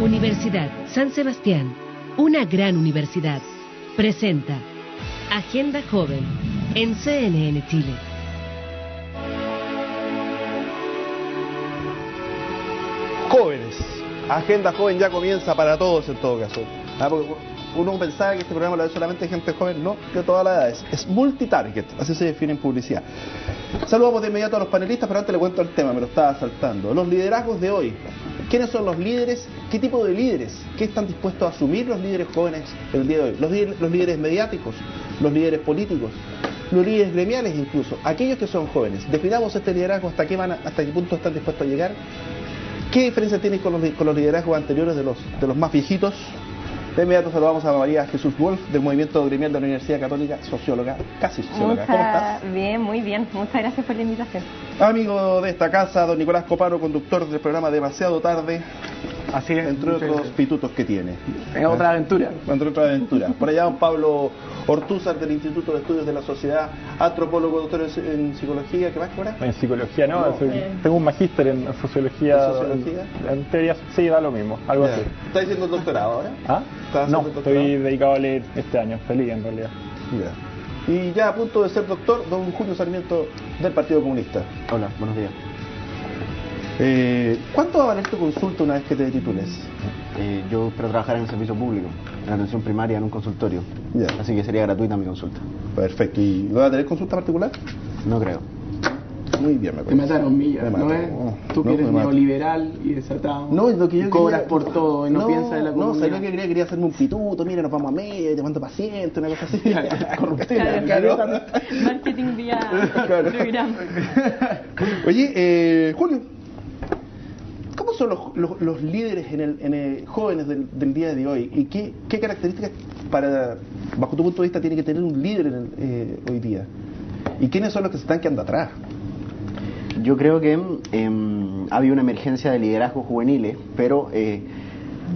Universidad San Sebastián, una gran universidad, presenta Agenda Joven en CNN Chile. Jóvenes, Agenda Joven ya comienza para todos en todo caso. Porque uno pensaba que este programa lo ve solamente gente joven, no, de todas las edades. Es multitarget, así se define en publicidad. Saludamos de inmediato a los panelistas, pero antes le cuento el tema, me lo estaba saltando. Los liderazgos de hoy. ¿Quiénes son los líderes? ¿Qué tipo de líderes? ¿Qué están dispuestos a asumir los líderes jóvenes el día de hoy? Los líderes mediáticos, los líderes políticos, los líderes gremiales incluso, aquellos que son jóvenes. Definamos este liderazgo, hasta qué punto están dispuestos a llegar. ¿Qué diferencia tiene con los liderazgos anteriores de los más viejitos? De inmediato saludamos a María Jesús Wolf, del Movimiento Gremial de la Universidad Católica, socióloga, casi socióloga. ¿Cómo estás? Bien, muy bien. Muchas gracias por la invitación. Amigo de esta casa, don Nicolás Copano, conductor del programa Demasiado Tarde. Así es. Entre otros pitutos que tiene. Es otra aventura. Entre otras aventuras. Por allá don Pablo Ortúzar, del Instituto de Estudios de la Sociedad, antropólogo, doctor en psicología. ¿Qué más, ahora? En psicología no, tengo un magíster en sociología. ¿En sociología? En teoría sí, da lo mismo, algo así. ¿Estás haciendo el doctorado ahora? ¿Ah? No, estoy dedicado a leer este año, feliz en realidad. Ya. Y ya a punto de ser doctor, don Julio Sarmiento, del Partido Comunista. Hola, buenos días. ¿Cuánto va a valer tu consulta una vez que te titules? Yo espero trabajar en el servicio público, en la atención primaria, en un consultorio. Ya. Así que sería gratuita mi consulta. Perfecto. ¿Y vas a tener consulta particular? No creo. Muy bien, me Te mataron, Milla, ¿no es? Tú que eres neoliberal y desatado. No, es lo que yo cobras quería, por todo y no piensas en la comunidad. No, ¿sabes lo que quería? Quería hacerme un pituto, mira, nos vamos a media, te mando paciente, una cosa así. Corrupción, claro. Marketing vía programa. Oye, Julio, ¿cómo son los líderes jóvenes del día de hoy? ¿Y qué características, bajo tu punto de vista, tiene que tener un líder hoy día? ¿Y quiénes son los que se están quedando atrás? Yo creo que ha habido una emergencia de liderazgos juveniles, pero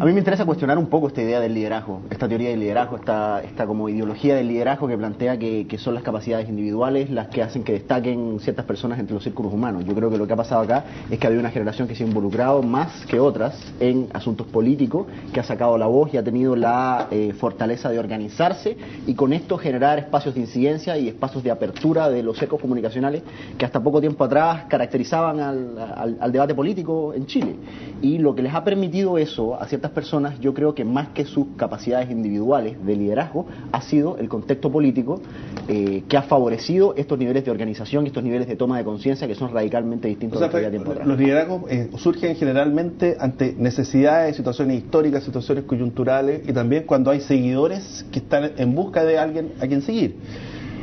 a mí me interesa cuestionar un poco esta idea del liderazgo, esta teoría del liderazgo, esta como ideología del liderazgo que plantea que son las capacidades individuales las que hacen que destaquen ciertas personas entre los círculos humanos. Yo creo que lo que ha pasado acá es que ha habido una generación que se ha involucrado más que otras en asuntos políticos, que ha sacado la voz y ha tenido la fortaleza de organizarse y con esto generar espacios de incidencia y espacios de apertura de los ecos comunicacionales que hasta poco tiempo atrás caracterizaban al debate político en Chile. Y lo que les ha permitido eso a ciertas personas, yo creo que más que sus capacidades individuales de liderazgo, ha sido el contexto político que ha favorecido estos niveles de organización y estos niveles de toma de conciencia que son radicalmente distintos de lo que había tiempo atrás. Los liderazgos surgen generalmente ante necesidades, situaciones históricas, situaciones coyunturales y también cuando hay seguidores que están en busca de alguien a quien seguir.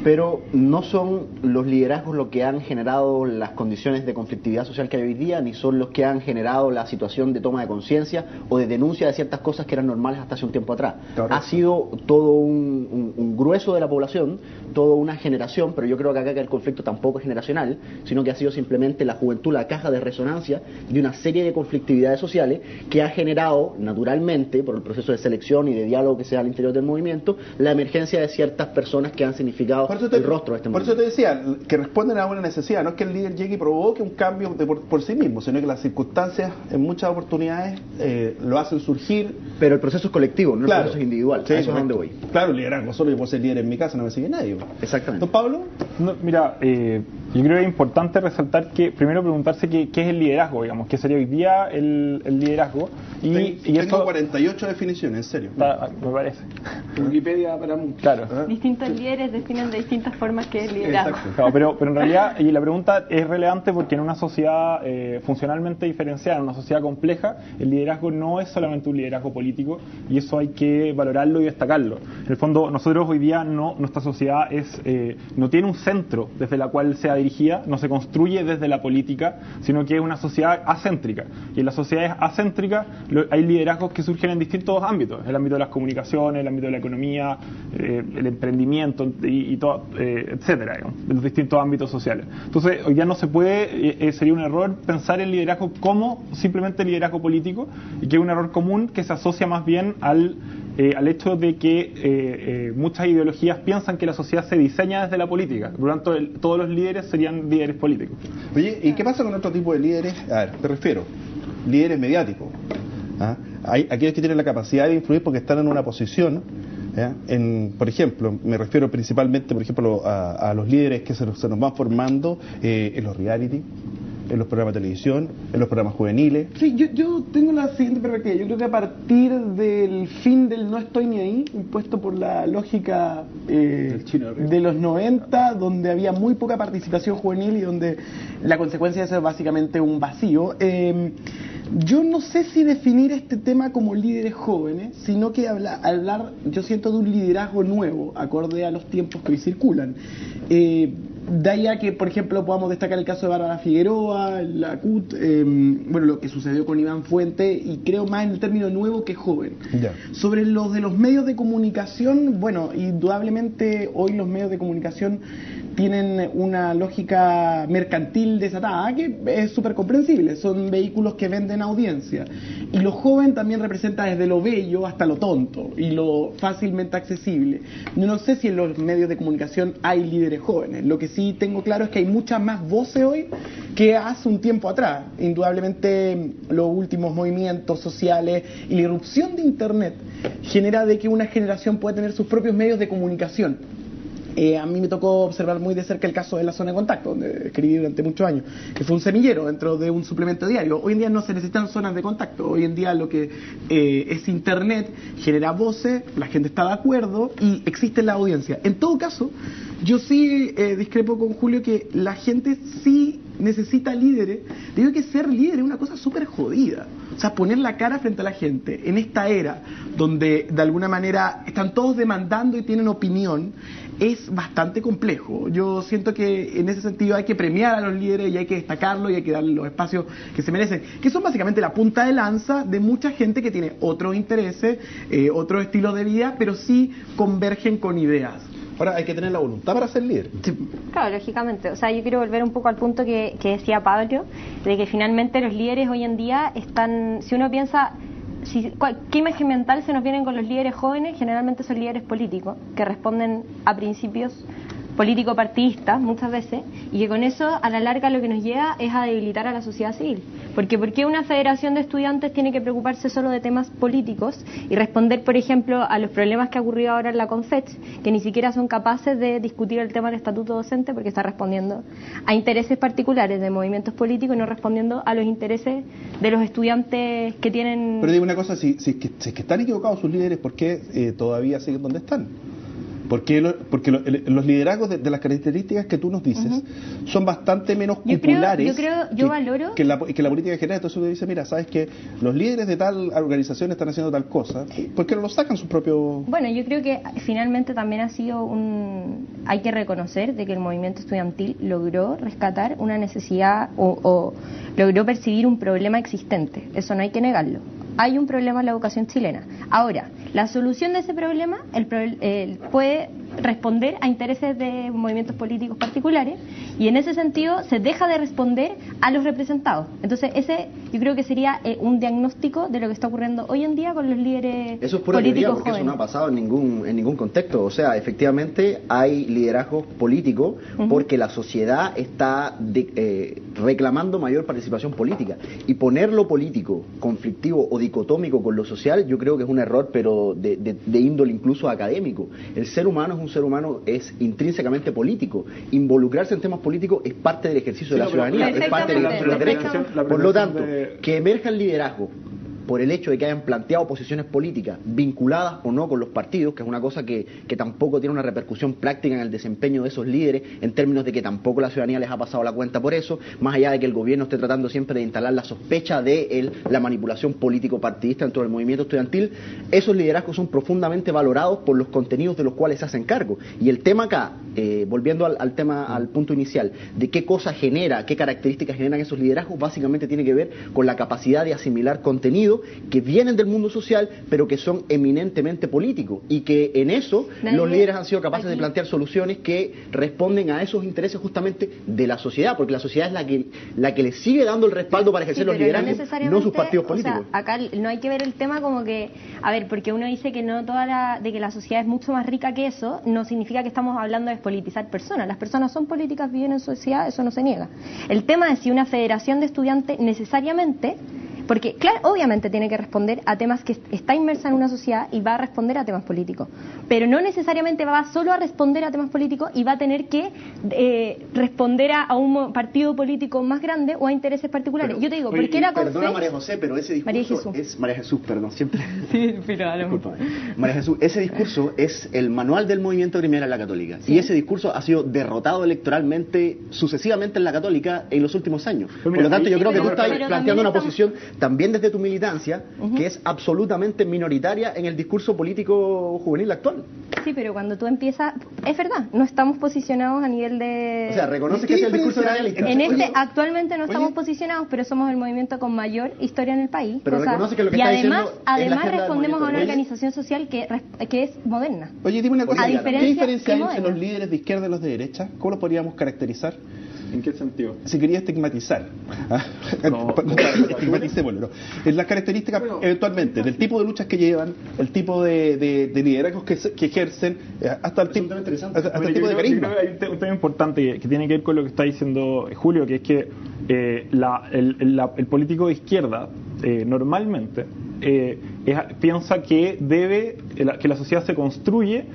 Pero no son los liderazgos los que han generado las condiciones de conflictividad social que hay hoy día, ni son los que han generado la situación de toma de conciencia o de denuncia de ciertas cosas que eran normales hasta hace un tiempo atrás. Correcto. Ha sido todo un grueso de la población, toda una generación, pero yo creo que acá el conflicto tampoco es generacional, sino que ha sido simplemente la juventud la caja de resonancia de una serie de conflictividades sociales que ha generado naturalmente, por el proceso de selección y de diálogo que se da al interior del movimiento, la emergencia de ciertas personas que han significado el rostro de este movimiento. Por eso te decía, que responden a una necesidad, no es que el líder llegue y provoque un cambio por sí mismo, sino que las circunstancias en muchas oportunidades lo hacen surgir. Pero el proceso es colectivo, no claro. El proceso es individual, sí, eso es donde voy. Claro, el liderazgo, solo yo puedo ser líder en mi casa, no me sigue nadie. Exactamente. ¿Don Pablo? No, mira, yo creo que es importante resaltar que primero preguntarse qué es el liderazgo, digamos, qué sería hoy día el liderazgo. Tengo eso, 48 definiciones, en serio. Me parece. Wikipedia para muchos. Claro. Distintos líderes definen de distintas formas qué es liderazgo. Claro, pero en realidad, y la pregunta es relevante porque en una sociedad funcionalmente diferenciada, en una sociedad compleja, el liderazgo no es solamente un liderazgo político y eso hay que valorarlo y destacarlo. En el fondo, nosotros hoy día nuestra sociedad no tiene un centro desde la cual sea dirigida, no se construye desde la política, sino que es una sociedad acéntrica. Y en las sociedades acéntricas hay liderazgos que surgen en distintos ámbitos, el ámbito de las comunicaciones, el ámbito de la economía, el emprendimiento y todo, etcétera, digamos, en los distintos ámbitos sociales. Entonces, hoy día no se puede, sería un error pensar el liderazgo como simplemente liderazgo político, y que es un error común que se asocia más bien al hecho de que muchas ideologías piensan que la sociedad se diseña desde la política. Por lo tanto, todos los líderes serían líderes políticos. Oye, ¿y qué pasa con otro tipo de líderes? A ver, te refiero, líderes mediáticos. ¿ah? Hay aquellos que tienen la capacidad de influir porque están en una posición, ¿ya? Por ejemplo, me refiero principalmente, por ejemplo, a los líderes que se nos van formando en los reality, en los programas de televisión, en los programas juveniles. Sí, yo tengo la siguiente perspectiva. Yo creo que a partir del fin del no estoy ni ahí, impuesto por la lógica de los 90, donde había muy poca participación juvenil y donde la consecuencia de eso es básicamente un vacío, yo no sé si definir este tema como líderes jóvenes, sino que hablar, yo siento, de un liderazgo nuevo, acorde a los tiempos que hoy circulan. De ahí a que, por ejemplo, podamos destacar el caso de Bárbara Figueroa, la CUT, bueno, lo que sucedió con Iván Fuente, y creo más en el término nuevo que joven. Ya. Sobre los de los medios de comunicación, bueno, indudablemente hoy los medios de comunicación tienen una lógica mercantil desatada, que es súper comprensible, son vehículos que venden audiencia. Y lo joven también representa desde lo bello hasta lo tonto, y lo fácilmente accesible. No sé si en los medios de comunicación hay líderes jóvenes, lo que sí tengo claro es que hay muchas más voces hoy que hace un tiempo atrás. Indudablemente los últimos movimientos sociales y la irrupción de Internet genera de que una generación pueda tener sus propios medios de comunicación. A mí me tocó observar muy de cerca el caso de La Zona de Contacto, donde escribí durante muchos años, que fue un semillero dentro de un suplemento diario. Hoy en día no se necesitan zonas de contacto, hoy en día lo que es Internet genera voces, la gente está de acuerdo y existe la audiencia. En todo caso, yo sí discrepo con Julio que la gente sí necesita líderes. Digo que ser líder es una cosa súper jodida. O sea, poner la cara frente a la gente en esta era donde de alguna manera están todos demandando y tienen opinión, es bastante complejo. Yo siento que en ese sentido hay que premiar a los líderes y hay que destacarlos y hay que darles los espacios que se merecen, que son básicamente la punta de lanza de mucha gente que tiene otros intereses, otro estilo de vida, pero sí convergen con ideas. Ahora hay que tener la voluntad para ser líder. Claro, lógicamente. O sea, yo quiero volver un poco al punto que decía Pablo, de que finalmente los líderes hoy en día están, si uno piensa, ¿qué imagen mental se nos vienen con los líderes jóvenes? Generalmente son líderes políticos, que responden a principios político-partidistas muchas veces, y que con eso a la larga lo que nos lleva es a debilitar a la sociedad civil. Porque ¿por qué una federación de estudiantes tiene que preocuparse solo de temas políticos y responder, por ejemplo, a los problemas que ha ocurrido ahora en la Confech, que ni siquiera son capaces de discutir el tema del estatuto docente porque está respondiendo a intereses particulares de movimientos políticos y no respondiendo a los intereses de los estudiantes que tienen... Pero digo una cosa, si es que están equivocados sus líderes, ¿por qué todavía siguen donde están? Porque los liderazgos de las características que tú nos dices son bastante menos populares valoro que la política en general. Entonces uno dice, mira, sabes que los líderes de tal organización están haciendo tal cosa, ¿por qué no lo sacan sus propios...? Bueno, yo creo que finalmente también ha sido hay que reconocer de que el movimiento estudiantil logró rescatar una necesidad o logró percibir un problema existente. Eso no hay que negarlo. Hay un problema en la educación chilena. Ahora, la solución de ese problema puede responder a intereses de movimientos políticos particulares, y en ese sentido se deja de responder a los representados. Entonces ese yo creo que sería un diagnóstico de lo que está ocurriendo hoy en día con los líderes eso es pura políticos teoría, porque jóvenes. eso no ha pasado en ningún contexto. O sea, efectivamente hay liderazgo político porque la sociedad está reclamando mayor participación política, y poner lo político conflictivo o dicotómico con lo social, yo creo que es un error, pero de índole incluso académico. El ser humano es intrínsecamente político. Involucrarse en temas políticos es parte del ejercicio de la ciudadanía, es parte de los derechos. Por lo tanto, que emerja el liderazgo por el hecho de que hayan planteado posiciones políticas vinculadas o no con los partidos, que es una cosa que tampoco tiene una repercusión práctica en el desempeño de esos líderes, en términos de que tampoco la ciudadanía les ha pasado la cuenta por eso, más allá de que el gobierno esté tratando siempre de instalar la sospecha de la manipulación político-partidista dentro del movimiento estudiantil. Esos liderazgos son profundamente valorados por los contenidos de los cuales se hacen cargo. Y el tema acá, volviendo al punto inicial, de qué cosa genera, qué características generan esos liderazgos, básicamente tiene que ver con la capacidad de asimilar contenido que vienen del mundo social, pero que son eminentemente políticos, y que en eso los líderes han sido capaces de plantear soluciones que responden a esos intereses justamente de la sociedad, porque la sociedad es la que le sigue dando el respaldo para ejercer los liderazgos, no sus partidos políticos. O sea, acá no hay que ver el tema como que, a ver, porque uno dice que no de que la sociedad es mucho más rica que eso, no significa que estamos hablando de despolitizar personas. Las personas son políticas, viven en sociedad, eso no se niega. El tema es si una federación de estudiantes necesariamente Porque, claro, obviamente tiene que responder a temas que está inmersa en una sociedad y va a responder a temas políticos. Pero no necesariamente va solo a responder a temas políticos y va a tener que responder a un partido político más grande o a intereses particulares. Yo te digo, ¿por qué la CONFES? Perdona, María José, pero ese discurso es... María Jesús, perdón, siempre... Sí, pero Discúlpame. María Jesús, ese discurso es el manual del movimiento gremial en la Católica. Sí. Y ese discurso ha sido derrotado electoralmente, sucesivamente en la Católica en los últimos años. Por lo tanto, yo creo que tú estás planteando una posición, también desde tu militancia, que es absolutamente minoritaria en el discurso político juvenil actual. Sí, pero cuando tú empiezas... Es verdad, no estamos posicionados a nivel de... O sea, reconoce que ese es el discurso realista. Actualmente no estamos posicionados, pero somos el movimiento con mayor historia en el país. Pero reconoce que lo que está diciendo además respondemos a una organización social que es moderna. Oye, dime una cosa, ¿qué diferencia hay entre moderna. los líderes de izquierda y los de derecha? ¿Cómo lo podríamos caracterizar? ¿En qué sentido? Si quería estigmatizar. Estigmaticémoslo. En las características, eventualmente, del tipo de luchas que llevan, el tipo de liderazgos que ejercen, hasta el tipo de carisma. Yo creo que hay un tema importante que tiene que ver con lo que está diciendo Julio, que es que el político de izquierda normalmente piensa que que la sociedad se construye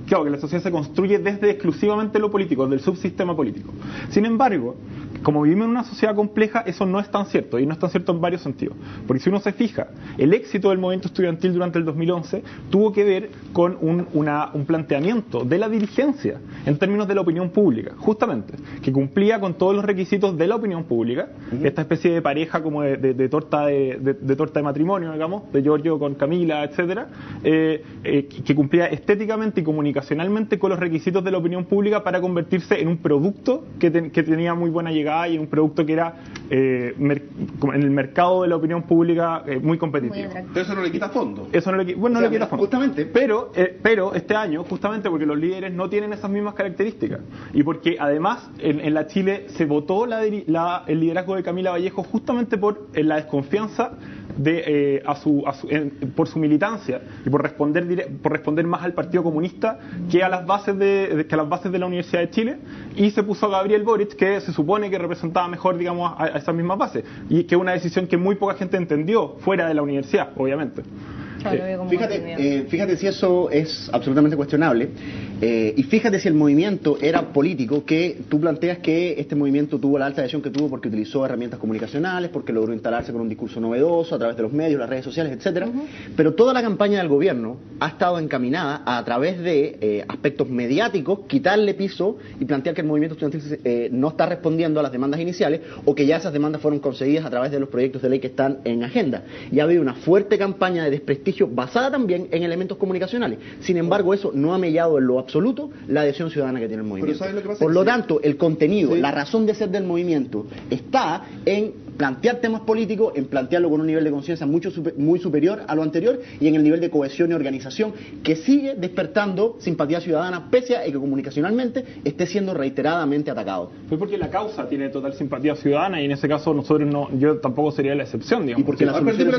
claro, que la sociedad se construye desde exclusivamente lo político, desde el subsistema político. Sin embargo, como vivimos en una sociedad compleja, eso no es tan cierto, y no es tan cierto en varios sentidos. Porque si uno se fija, el éxito del movimiento estudiantil durante el 2011 tuvo que ver con un planteamiento de la dirigencia en términos de la opinión pública, justamente, que cumplía con todos los requisitos de la opinión pública, esta especie de pareja como de torta de matrimonio, digamos, de Giorgio con Camila, etcétera, que cumplía estéticamente y comunicacionalmente con los requisitos de la opinión pública para convertirse en un producto que tenía muy buena llegada y en un producto que era en el mercado de la opinión pública muy competitivo. Pero eso no le quita fondo. Eso no le quita fondo. Justamente. Pero este año, justamente porque los líderes no tienen esas mismas características y porque además en la Chile se votó el liderazgo de Camila Vallejo justamente por la desconfianza por su militancia y por responder más al Partido Comunista que a las bases de la Universidad de Chile, y se puso a Gabriel Boric, que se supone que representaba mejor, digamos, a esas mismas bases, y que es una decisión que muy poca gente entendió fuera de la universidad, obviamente. Fíjate si eso es absolutamente cuestionable, y fíjate si el movimiento era político, que tú planteas que este movimiento tuvo la alta adhesión que tuvo porque utilizó herramientas comunicacionales, porque logró instalarse con un discurso novedoso a través de los medios, las redes sociales, etcétera. Pero toda la campaña del gobierno ha estado encaminada a través de aspectos mediáticos, quitarle piso y plantear que el movimiento estudiantil no está respondiendo a las demandas iniciales, o que ya esas demandas fueron conseguidas a través de los proyectos de ley que están en agenda. Y ha habido una fuerte campaña de desprestigio basada también en elementos comunicacionales. Sin embargo, eso no ha mellado en lo absoluto la adhesión ciudadana que tiene el movimiento. Por lo tanto, el contenido, la razón de ser del movimiento está en plantear temas políticos, en plantearlo con un nivel de conciencia muy superior a lo anterior, y en el nivel de cohesión y organización que sigue despertando simpatía ciudadana, pese a que comunicacionalmente esté siendo reiteradamente atacado. Fue porque la causa tiene total simpatía ciudadana, y en ese caso yo tampoco sería la excepción, digamos. ¿Y porque la solución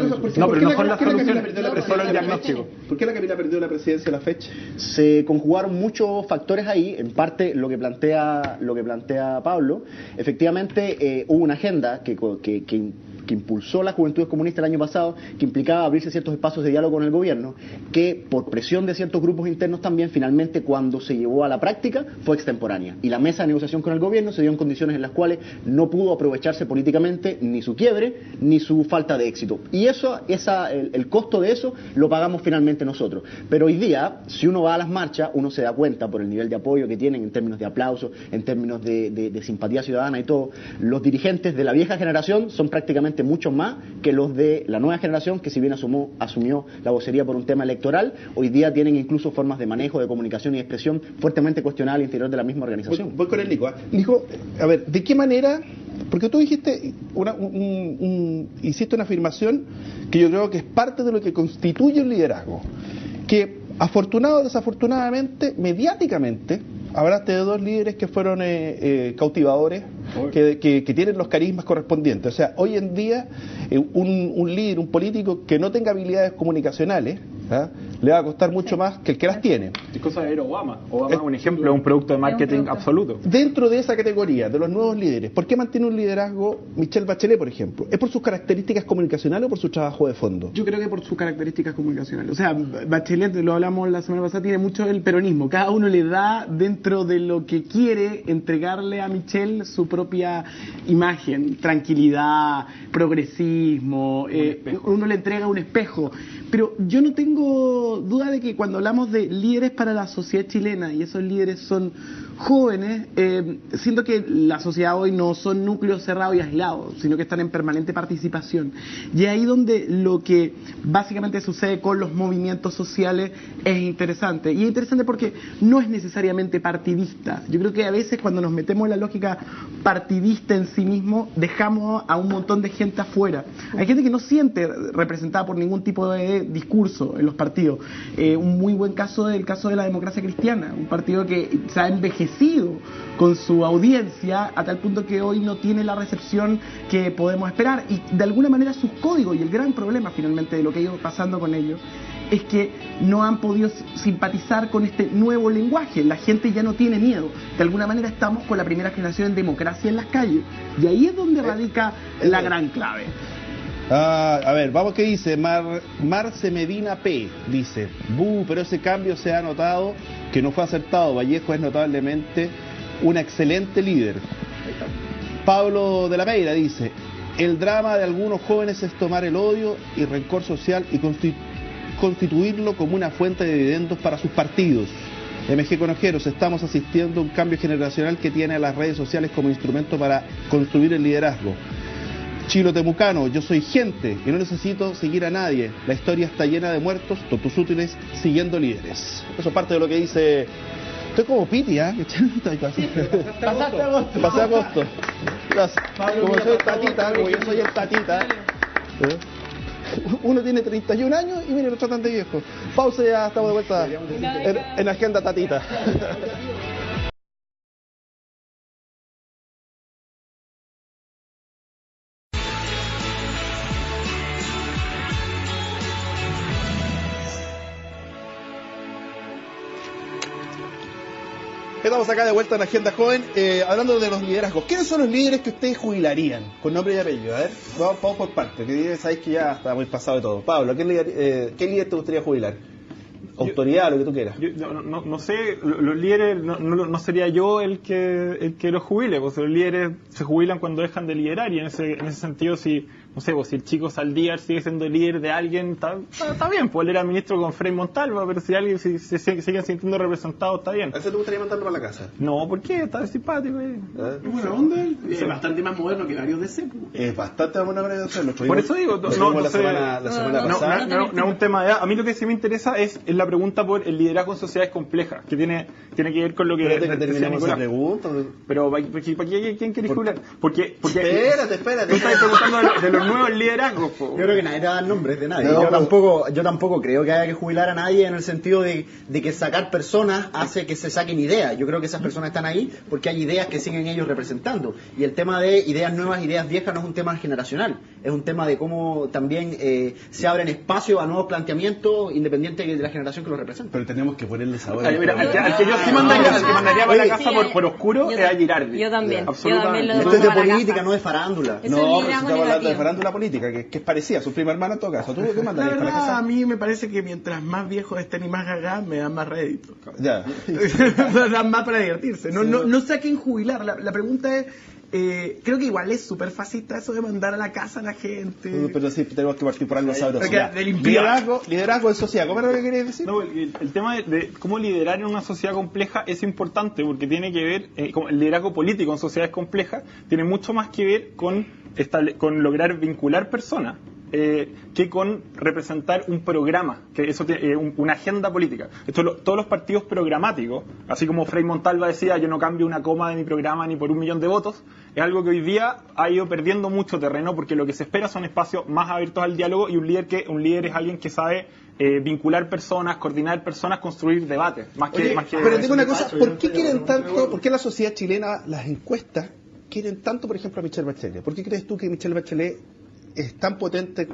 pero no son las soluciones, es solo el diagnóstico. ¿Por qué la Camila perdió la presidencia de la fecha? Se conjugaron muchos factores ahí, en parte lo que plantea Pablo. Efectivamente, hubo una agenda que impulsó la Juventud Comunista el año pasado, que implicaba abrirse ciertos espacios de diálogo con el gobierno, que por presión de ciertos grupos internos también, finalmente cuando se llevó a la práctica fue extemporánea, y la mesa de negociación con el gobierno se dio en condiciones en las cuales no pudo aprovecharse políticamente ni su quiebre ni su falta de éxito, y el costo de eso lo pagamos finalmente nosotros. Pero hoy día, si uno va a las marchas, uno se da cuenta por el nivel de apoyo que tienen en términos de aplausos, en términos de simpatía ciudadana y todo. Los dirigentes de la vieja generación son prácticamente mucho más que los de la nueva generación, que si bien asumió la vocería por un tema electoral, hoy día tienen incluso formas de manejo, de comunicación y de expresión fuertemente cuestionadas al interior de la misma organización. Voy con el Nico. Nico, a ver, ¿de qué manera? Porque tú dijiste hiciste una afirmación que yo creo que es parte de lo que constituye un liderazgo, que afortunado o desafortunadamente, mediáticamente, hablaste de dos líderes que fueron cautivadores, que tienen los carismas correspondientes. O sea, hoy en día un líder, un político que no tenga habilidades comunicacionales, le va a costar mucho más que el que las tiene. Es cosa de ver Obama. Obama es un ejemplo, es un producto de marketing absoluto. Dentro de esa categoría, de los nuevos líderes, ¿por qué mantiene un liderazgo Michelle Bachelet, por ejemplo? ¿Es por sus características comunicacionales o por su trabajo de fondo? Yo creo que por sus características comunicacionales. O sea, Bachelet, lo hablamos la semana pasada, tiene mucho el peronismo. Cada uno le da dentro de lo que quiere entregarle a Michelle su propia imagen, tranquilidad, progresismo. Uno le entrega un espejo. Pero yo no tengo duda de que cuando hablamos de líderes para la sociedad chilena y esos líderes son jóvenes, siento que la sociedad hoy no son núcleos cerrados y aislados, sino que están en permanente participación. Y ahí donde lo que básicamente sucede con los movimientos sociales es interesante. Y es interesante porque no es necesariamente partidista. Yo creo que a veces cuando nos metemos en la lógica partidista en sí mismo, dejamos a un montón de gente afuera. Hay gente que no siente representada por ningún tipo de discurso en los partidos. Un muy buen caso es el caso de la Democracia Cristiana, un partido que se ha envejecido con su audiencia a tal punto que hoy no tiene la recepción que podemos esperar, y de alguna manera sus códigos, y el gran problema finalmente de lo que ha ido pasando con ellos es que no han podido simpatizar con este nuevo lenguaje. La gente ya no tiene miedo. De alguna manera estamos con la primera generación en democracia en las calles, y ahí es donde radica la gran clave. A ver, vamos, ¿qué dice? Marce Medina P. dice: pero ese cambio se ha notado que no fue acertado. Vallejo es notablemente una excelente líder. Pablo de la Meira dice: el drama de algunos jóvenes es tomar el odio y rencor social y constituirlo como una fuente de dividendos para sus partidos. MG Conojeros: estamos asistiendo a un cambio generacional que tiene a las redes sociales como instrumento para construir el liderazgo. Chilo Temucano: yo soy gente y no necesito seguir a nadie. La historia está llena de muertos, tontos útiles, siguiendo líderes. Eso es parte de lo que dice. Estoy como Piti, ¿eh? Pasaste agosto. Pasé agosto. Como soy el tatita, como yo soy el tatita. Uno tiene 31 años y mire, lo tratan de viejo. Pausa, ya estamos de vuelta en Agenda Tatita. Estamos acá de vuelta en Agenda Joven, hablando de los liderazgos. ¿Quiénes son los líderes que ustedes jubilarían? Con nombre y apellido. A ver, vamos por parte, que sabéis que ya está muy pasado de todo. Pablo, ¿qué líder te gustaría jubilar? Autoridad, lo que tú quieras. No sé, los líderes, no sería yo el que los jubile, pues los líderes se jubilan cuando dejan de liderar, y en ese sentido, si no sé, pues si el chico Saldívar sigue siendo líder de alguien, está bien, pues él era ministro con Frei Montalva, pero si alguien se siguen sintiendo representados, está bien. ¿A ese te gustaría mandarlo para la casa? No, ¿por qué? Está simpático. Bueno, onda, es bastante más moderno que varios de CEPU. Es bastante más moderno que varios de CEPU. Por eso digo, la semana pasada. No es un tema de edad. A mí lo que sí me interesa es la pregunta por el liderazgo en sociedades complejas, que tiene que ver con lo que... Espérate que terminemos esa pregunta. Pero, ¿para quién querés jubilar? Porque espérate. Tú estás preguntando de los nuevos liderazgos. Yo creo que nadie te va a dar nombres de nadie. No, yo tampoco creo que haya que jubilar a nadie en el sentido de que sacar personas hace que se saquen ideas. Yo creo que esas personas están ahí porque hay ideas que siguen ellos representando. Y el tema de ideas nuevas, ideas viejas no es un tema generacional. Es un tema de cómo también se abren espacios a nuevos planteamientos independiente de la generación que los representa. Pero tenemos que ponerles ahora. Mira, al que yo sí mandaría para la casa por oscuro es a Girardi. Yo también. Absolutamente. Esto es de política, no de farándula. No, pero si estamos hablando de farándula política, que es parecida, su prima hermana en todo caso. ¿Tú qué mandarías para la casa? A mí me parece que mientras más viejos estén y más gagás, me dan más rédito. Ya. Dan más para divertirse. No sé a quién jubilar. La pregunta es... creo que igual es súper fascista eso de mandar a la casa a la gente. Pero sí, tenemos que partir por algo sabroso. Liderazgo en sociedad, ¿cómo era lo que querías decir? No, el tema de cómo liderar en una sociedad compleja es importante porque tiene que ver, el liderazgo político en sociedades complejas tiene mucho más que ver con lograr vincular personas. Que con representar un programa, que eso tiene una agenda política. Todos los partidos programáticos, así como Frei Montalva decía, yo no cambio una coma de mi programa ni por 1 millón de votos, es algo que hoy día ha ido perdiendo mucho terreno porque lo que se espera son espacios más abiertos al diálogo, y un líder es alguien que sabe vincular personas, coordinar personas, construir debates. Pero digo una cosa, ¿por qué quieren tanto, por qué la sociedad chilena, las encuestas, quieren tanto, por ejemplo, a Michelle Bachelet? ¿Por qué crees tú que Michelle Bachelet es tan potente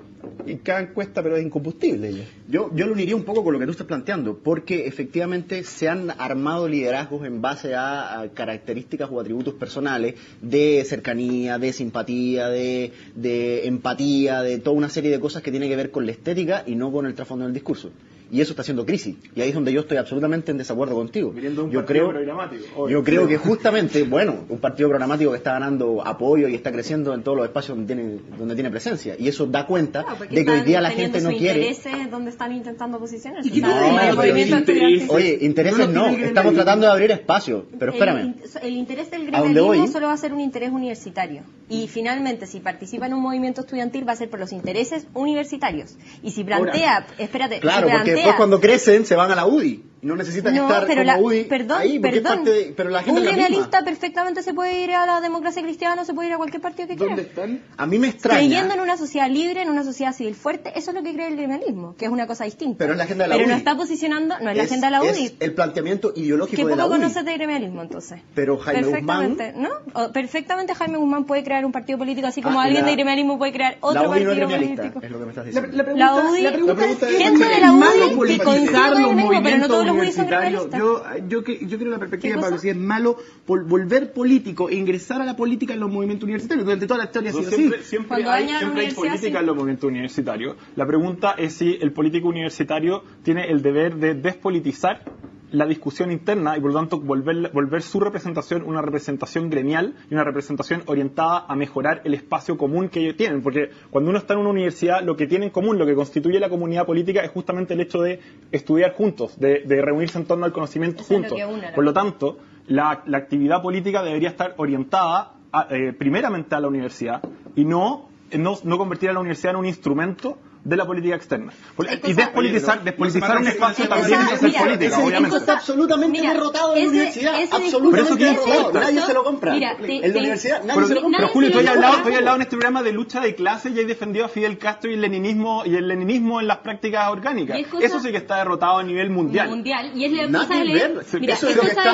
en cada encuesta, pero es incombustible ella. Yo lo uniría un poco con lo que tú estás planteando, porque efectivamente se han armado liderazgos en base a características o atributos personales de cercanía, de simpatía, de empatía, de toda una serie de cosas que tienen que ver con la estética y no con el trasfondo del discurso. Y eso está haciendo crisis. Y ahí es donde yo estoy absolutamente en desacuerdo contigo. Yo creo que justamente, bueno, un partido programático que está ganando apoyo y está creciendo en todos los espacios donde tiene presencia. Y eso da cuenta de que hoy día la gente no quiere... intereses donde están intentando posicionarse. Oye, intereses no. Estamos tratando de abrir espacio. Pero espérame. El interés del gremialismo solo va a ser un interés universitario. Y finalmente, si participa en un movimiento estudiantil, va a ser por los intereses universitarios. Y si plantea... Espérate. Claro, porque después cuando crecen se van a la UDI. No necesitan estar como UDI ahí, porque es parte de, pero la gente un gremialista perfectamente se puede ir a la Democracia Cristiana, se puede ir a cualquier partido que quiera. ¿Dónde están? A mí me extraña. Creyendo en una sociedad libre, en una sociedad civil fuerte, eso es lo que cree el gremialismo, que es una cosa distinta. Pero es la agenda de la UDI. Pero no está posicionando, no es la agenda de la UDI. Es el planteamiento ideológico de la UDI. ¿Qué poco conoces de gremialismo, entonces? Pero Jaime Guzmán... Perfectamente Jaime Guzmán puede crear un partido político, así como alguien de gremialismo puede crear otro partido político. Es lo que me estás diciendo. La pregunta es gente de la UDI que coincide con el gremialismo, pero no todos los UDI son gremialistas. Yo creo la perspectiva de Pablo, si es malo volver político e ingresar a la política en los movimientos universitarios. Durante toda la historia ha sido así. Siempre hay política en los movimientos universitarios. La pregunta es si el político universitario tiene el deber de despolitizar la discusión interna y por lo tanto volver su representación una representación gremial y una representación orientada a mejorar el espacio común que ellos tienen, porque cuando uno está en una universidad lo que tiene en común, lo que constituye la comunidad política es justamente el hecho de estudiar juntos, de reunirse en torno al conocimiento juntos. Por lo tanto, la actividad política debería estar orientada primeramente a la universidad y no convertir a la universidad en un instrumento de la política externa. Y despolitizar un espacio también es hacer política, obviamente. Eso está absolutamente derrotado en la universidad. Absolutamente derrotado. Nadie se lo compra. En la universidad nadie se lo compra. Pero Julio, tú has hablado en este programa de lucha de clases y has defendido a Fidel Castro y el leninismo en las prácticas orgánicas. Eso sí que está derrotado a nivel mundial. Y es la cosa de leer. Mira, eso es lo que está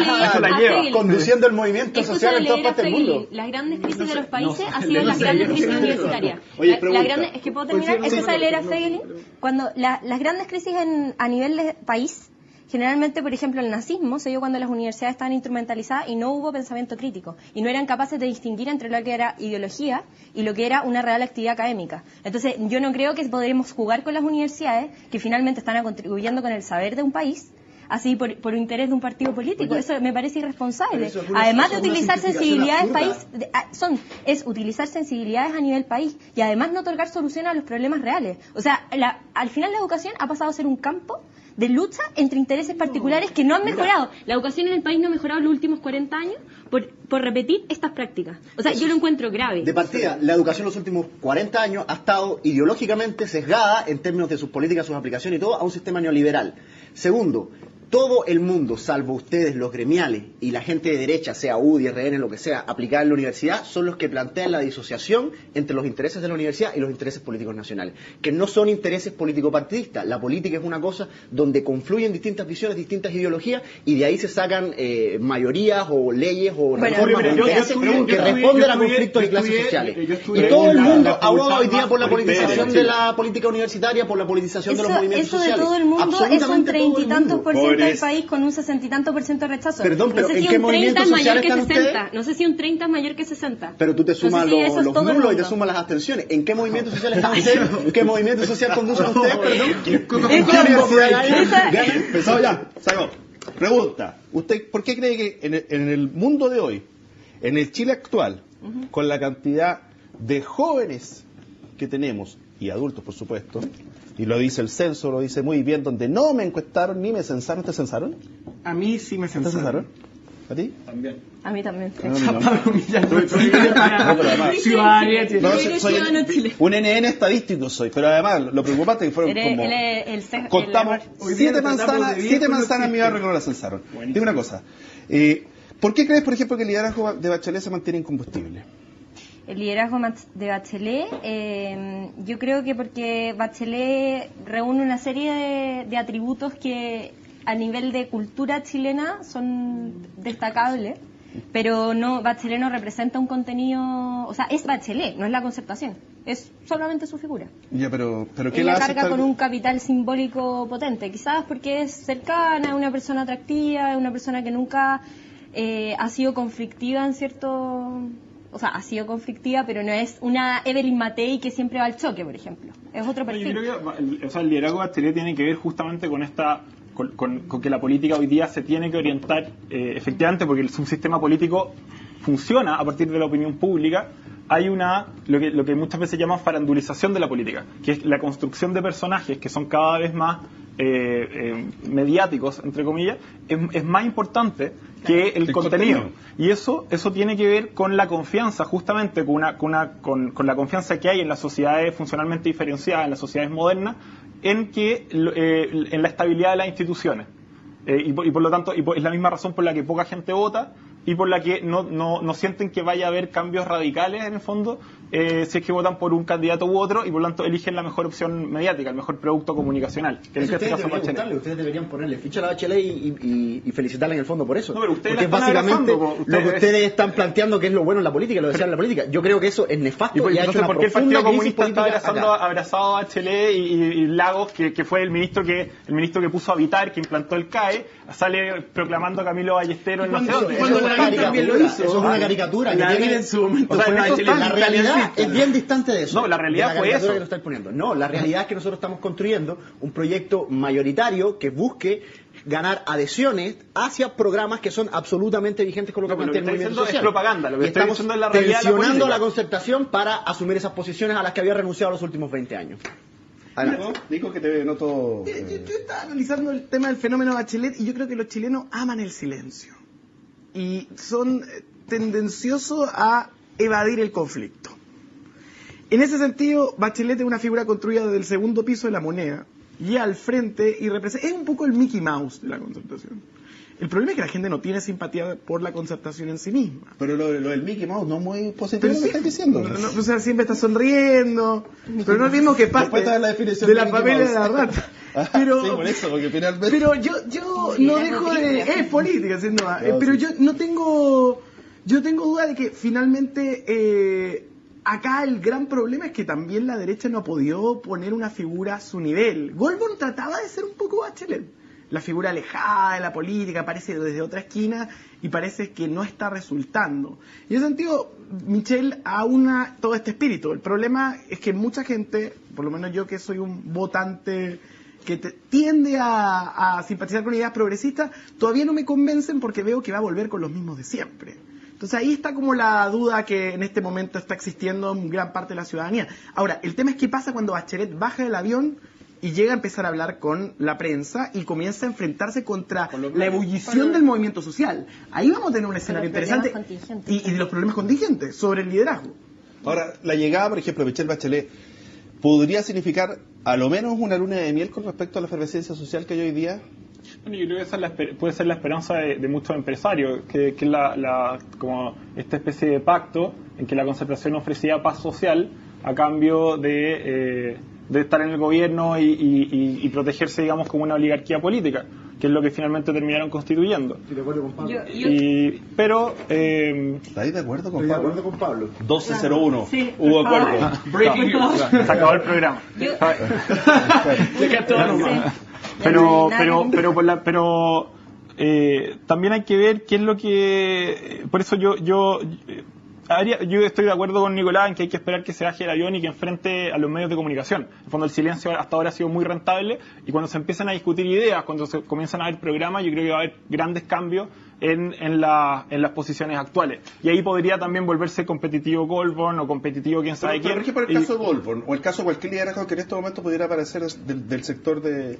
conduciendo el movimiento social en todas partes del mundo. Las grandes crisis de los países han sido las grandes crisis universitarias. Es que puedo terminar. Es cosa de leer Feiglin, cuando las grandes crisis a nivel de país, generalmente, por ejemplo, el nazismo se dio cuando las universidades estaban instrumentalizadas y no hubo pensamiento crítico y no eran capaces de distinguir entre lo que era ideología y lo que era una real actividad académica. Entonces, yo no creo que podremos jugar con las universidades que finalmente están contribuyendo con el saber de un país así por interés de un partido político. Eso me parece irresponsable. Además de utilizar sensibilidades es utilizar sensibilidades a nivel país y además no otorgar soluciones a los problemas reales. O sea, al final la educación ha pasado a ser un campo de lucha entre intereses particulares que no han mejorado. La educación en el país no ha mejorado en los últimos 40 años por repetir estas prácticas. O sea, yo lo encuentro grave. De partida, la educación en los últimos 40 años ha estado ideológicamente sesgada en términos de sus políticas, sus aplicaciones y todo a un sistema neoliberal. Segundo, todo el mundo, salvo ustedes, los gremiales y la gente de derecha, sea UDI, RN, lo que sea, aplicada en la universidad, son los que plantean la disociación entre los intereses de la universidad y los intereses políticos nacionales, que no son intereses político-partidistas. La política es una cosa donde confluyen distintas visiones, distintas ideologías, y de ahí se sacan mayorías o leyes o reformas que responden a conflictos de clases sociales. Y todo el mundo aboga hoy día por la politización de la política universitaria, por la politización de los movimientos sociales. Eso de todo el mundo es un 30 y tantos % del país con un 60 y tanto % de rechazo. Perdón, pero no sé ¿en si qué un 30 es mayor que 60. Ustedes? No sé si un 30 es mayor que 60. Pero tú te sumas los nulos y te sumas las abstenciones. ¿En qué movimiento social están ustedes? ¿En qué movimiento social conducen ustedes? Perdón. ¿En qué universidad? Pensado ya, sacó. Pregunta, ¿usted por qué cree que en el mundo de hoy, en el Chile actual, con la cantidad de jóvenes que tenemos, y adultos por supuesto, y lo dice el censo, lo dice muy bien, donde no me encuestaron ni me censaron? ¿Te censaron? A mí sí me censaron. ¿Te censaron? ¿A ti? También. A mí también. Soy un NN estadístico soy, pero además lo preocupante es que fueron como... Contamos 7 manzanas en mi barrio que no la censaron. Dime una cosa, ¿por qué crees, por ejemplo, que el liderazgo de Bachelet se mantiene incombustible? El liderazgo de Bachelet, yo creo que porque Bachelet reúne una serie de atributos que a nivel de cultura chilena son destacables, pero Bachelet no representa un contenido, o sea, es Bachelet, no es la Concertación. Es solamente su figura. Ya, pero ¿qué Ella la hace carga con un capital simbólico potente, quizás porque es cercana, es una persona atractiva, es una persona que nunca ha sido conflictiva en cierto... O sea, ha sido conflictiva, pero no es una Evelyn Matei que siempre va al choque, por ejemplo. Es otro perfil. Yo creo que el liderazgo de Bachelet tiene que ver justamente con esta... Con que la política hoy día se tiene que orientar efectivamente, porque el subsistema político funciona a partir de la opinión pública. Hay lo que muchas veces llaman farandulización de la política, que es la construcción de personajes que son cada vez más mediáticos, entre comillas, es más importante que el contenido. Y eso tiene que ver con la confianza, justamente con la confianza que hay en las sociedades funcionalmente diferenciadas, en las sociedades modernas, en la estabilidad de las instituciones. Y por lo tanto, es la misma razón por la que poca gente vota y por la que no sienten que vaya a haber cambios radicales en el fondo si es que votan por un candidato u otro, y por lo tanto eligen la mejor opción mediática, el mejor producto comunicacional, que en este caso Bachelet. Ustedes deberían ponerle ficha a la Bachelet y felicitarla en el fondo por eso. No, pero ustedes porque es básicamente lo que ustedes están planteando que es lo bueno en la política, lo desean en la política. Yo creo que eso es nefasto y ha hecho una ¿por qué el profunda Partido crisis Comunista está política abrazado a Bachelet y Lagos, que fue el ministro que puso a Habitar, que implantó el CAE, sale proclamando a Camilo Ballesteros en no sé dónde? Eso es una caricatura. La vida en su momento fue la realidad es bien distante de eso. No, la realidad fue eso. Que lo estáis poniendo. No, la realidad es que nosotros estamos construyendo un proyecto mayoritario que busque ganar adhesiones hacia programas que son absolutamente vigentes con lo que plantea el movimiento social. Es propaganda, lo que estamos diciendo es la realidad. Tensionando la concertación para asumir esas posiciones a las que había renunciado los últimos 20 años. Digo que te noto... Yo estaba analizando el tema del fenómeno Bachelet y yo creo que los chilenos aman el silencio y son tendenciosos a evadir el conflicto. En ese sentido, Bachelet es una figura construida desde el segundo piso de la Moneda y al frente y representa, es un poco el Mickey Mouse de la concertación. El problema es que la gente no tiene simpatía por la concertación en sí misma. Pero lo del Mickey Mouse no es muy positivo lo que estás diciendo. O sea, siempre está sonriendo, pero no es lo mismo que parte de la papel de la rata. Pero, sí, por eso, porque finalmente... Pero yo no dejo de... Es política, sin duda. Pero yo no tengo... Yo tengo duda de que finalmente... acá el gran problema es que también la derecha no ha podido poner una figura a su nivel. Goldborn trataba de ser un poco Bachelet. La figura alejada de la política, aparece desde otra esquina y parece que no está resultando. Y en ese sentido, Michel aúna todo este espíritu. El problema es que mucha gente, por lo menos yo que soy un votante que tiende a simpatizar con ideas progresistas, todavía no me convencen porque veo que va a volver con los mismos de siempre. Entonces ahí está como la duda que en este momento está existiendo en gran parte de la ciudadanía. Ahora, el tema es qué pasa cuando Bachelet baja del avión y llega a empezar a hablar con la prensa y comienza a enfrentarse contra la ebullición del movimiento social. Ahí vamos a tener un escenario interesante y los problemas contingentes sobre el liderazgo. Ahora, la llegada, por ejemplo, de Michelle Bachelet podría significar a lo menos una luna de miel con respecto a la efervescencia social que hay hoy día. Bueno, yo creo que esa puede ser la esperanza de muchos empresarios, que es como esta especie de pacto en que la concertación ofrecía paz social a cambio de estar en el gobierno y protegerse, digamos, como una oligarquía política, que es lo que finalmente terminaron constituyendo. Estoy de acuerdo con Pablo. ¿Estáis de acuerdo con Pablo? Estoy de acuerdo con Pablo. 12:01. Sí, Hubo acuerdo. Breaking news. Se acabó el programa. Pero también hay que ver qué es lo que... Por eso yo estoy de acuerdo con Nicolás en que hay que esperar que se baje el avión y que enfrente a los medios de comunicación. En el fondo, el silencio hasta ahora ha sido muy rentable, y cuando se empiezan a discutir ideas, cuando se comienzan a ver programas, yo creo que va a haber grandes cambios en las posiciones actuales. Y ahí podría también volverse competitivo Goldborn o competitivo quién sabe quién. Por ejemplo, el caso de Goldborn o el caso de cualquier liderazgo que en este momento pudiera aparecer del sector del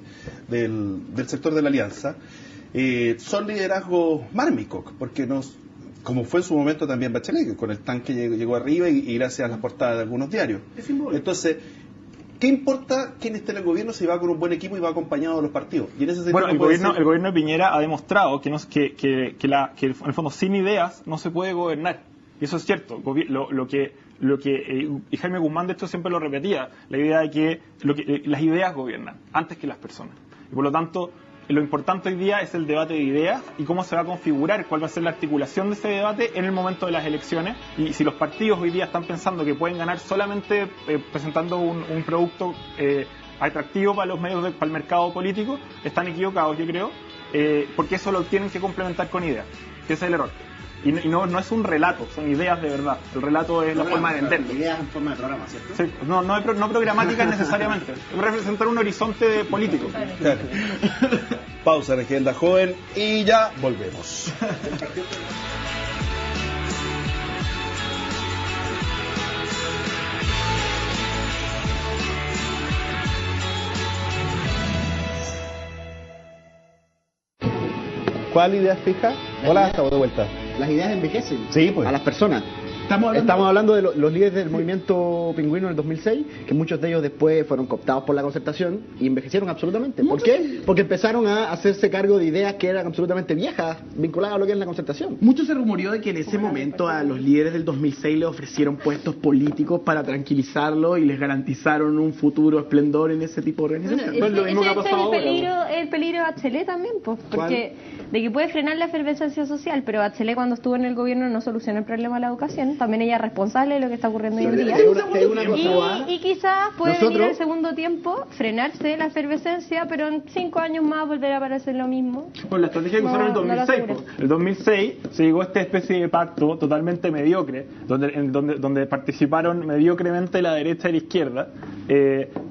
sector de la alianza, son liderazgos mármicos, porque como fue en su momento también Bachelet, que con el tanque llegó arriba y gracias a las portadas de algunos diarios. Entonces, ¿qué importa quién esté en el gobierno si va con un buen equipo y va acompañado de los partidos? Y en ese sentido, el gobierno de Piñera ha demostrado que en el fondo sin ideas no se puede gobernar. Y eso es cierto. Y Jaime Guzmán de hecho siempre lo repetía, la idea de que las ideas gobiernan antes que las personas. Y por lo tanto, lo importante hoy día es el debate de ideas y cómo se va a configurar, cuál va a ser la articulación de ese debate en el momento de las elecciones. Y si los partidos hoy día están pensando que pueden ganar solamente presentando un producto atractivo para los medios, para el mercado político, están equivocados, yo creo, porque eso lo tienen que complementar con ideas, que ese es el error. Y no es un relato, son ideas de verdad. El relato es la forma de venderlo. Ideas en forma de programa, ¿cierto? Sí, no programáticas necesariamente, representar un horizonte político. Claro. Pausa en Agenda Joven y ya volvemos. ¿Cuál idea fija? Hola, estamos de vuelta. Las ideas envejecen Sí, pues. a las personas. Estamos hablando de los líderes del movimiento pingüino en el 2006, que muchos de ellos después fueron cooptados por la concertación y envejecieron absolutamente. ¿Por qué? Porque empezaron a hacerse cargo de ideas que eran absolutamente viejas, vinculadas a lo que es la concertación. Mucho se rumoreó de que en ese momento a los líderes del 2006 les ofrecieron puestos políticos para tranquilizarlos y les garantizaron un futuro esplendor en ese tipo de organización. Bueno, Lo mismo que ha ese es pasado el peligro de Bachelet también, pues, porque de que puede frenar la efervescencia social, pero Bachelet cuando estuvo en el gobierno no solucionó el problema de la educación, también ella es responsable de lo que está ocurriendo hoy en día. Y quizás puede venir el segundo tiempo, frenarse la efervescencia, pero en 5 años más volver a aparecer lo mismo. Pues la estrategia que usaron en el 2006. El 2006 se llegó a esta especie de pacto totalmente mediocre, donde participaron mediocremente la derecha y la izquierda,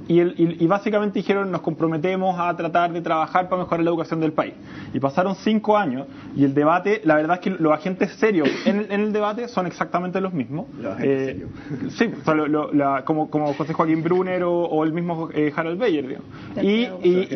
y básicamente dijeron: nos comprometemos a tratar de trabajar para mejorar la educación del país. Y pasaron 5 años, y el debate, la verdad es que los agentes serios en el debate son exactamente los mismos. Sí, o sea, como José Joaquín Brunner o el mismo Harold Bayer, digamos.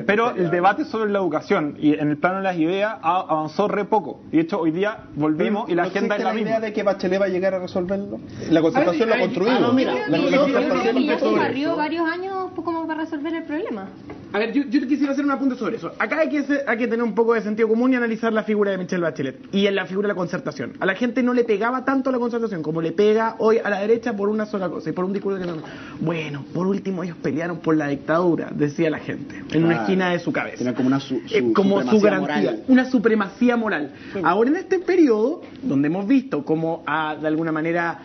Pero el debate sobre la educación y en el plano de las ideas avanzó re poco. Y de hecho hoy día volvimos y la agenda es la misma. ¿No existe la idea de que Bachelet va a llegar a resolverlo? La concertación lo ha construido. Yo creo que ya se barrió varios años como para resolver el problema. A ver, yo quisiera hacer un apunte sobre eso. Acá hay que tener un poco de sentido común y analizar la figura de Michelle Bachelet y en la figura de la concertación. A la gente no le pegaba tanto la concertación como le pega hoy a la derecha por una sola cosa y por un discurso que no. Bueno, por último ellos pelearon por la dictadura, decía la gente, en una esquina de su cabeza. Era como como su garantía, moral. una supremacía moral. Sí. Ahora en este periodo, donde hemos visto cómo de alguna manera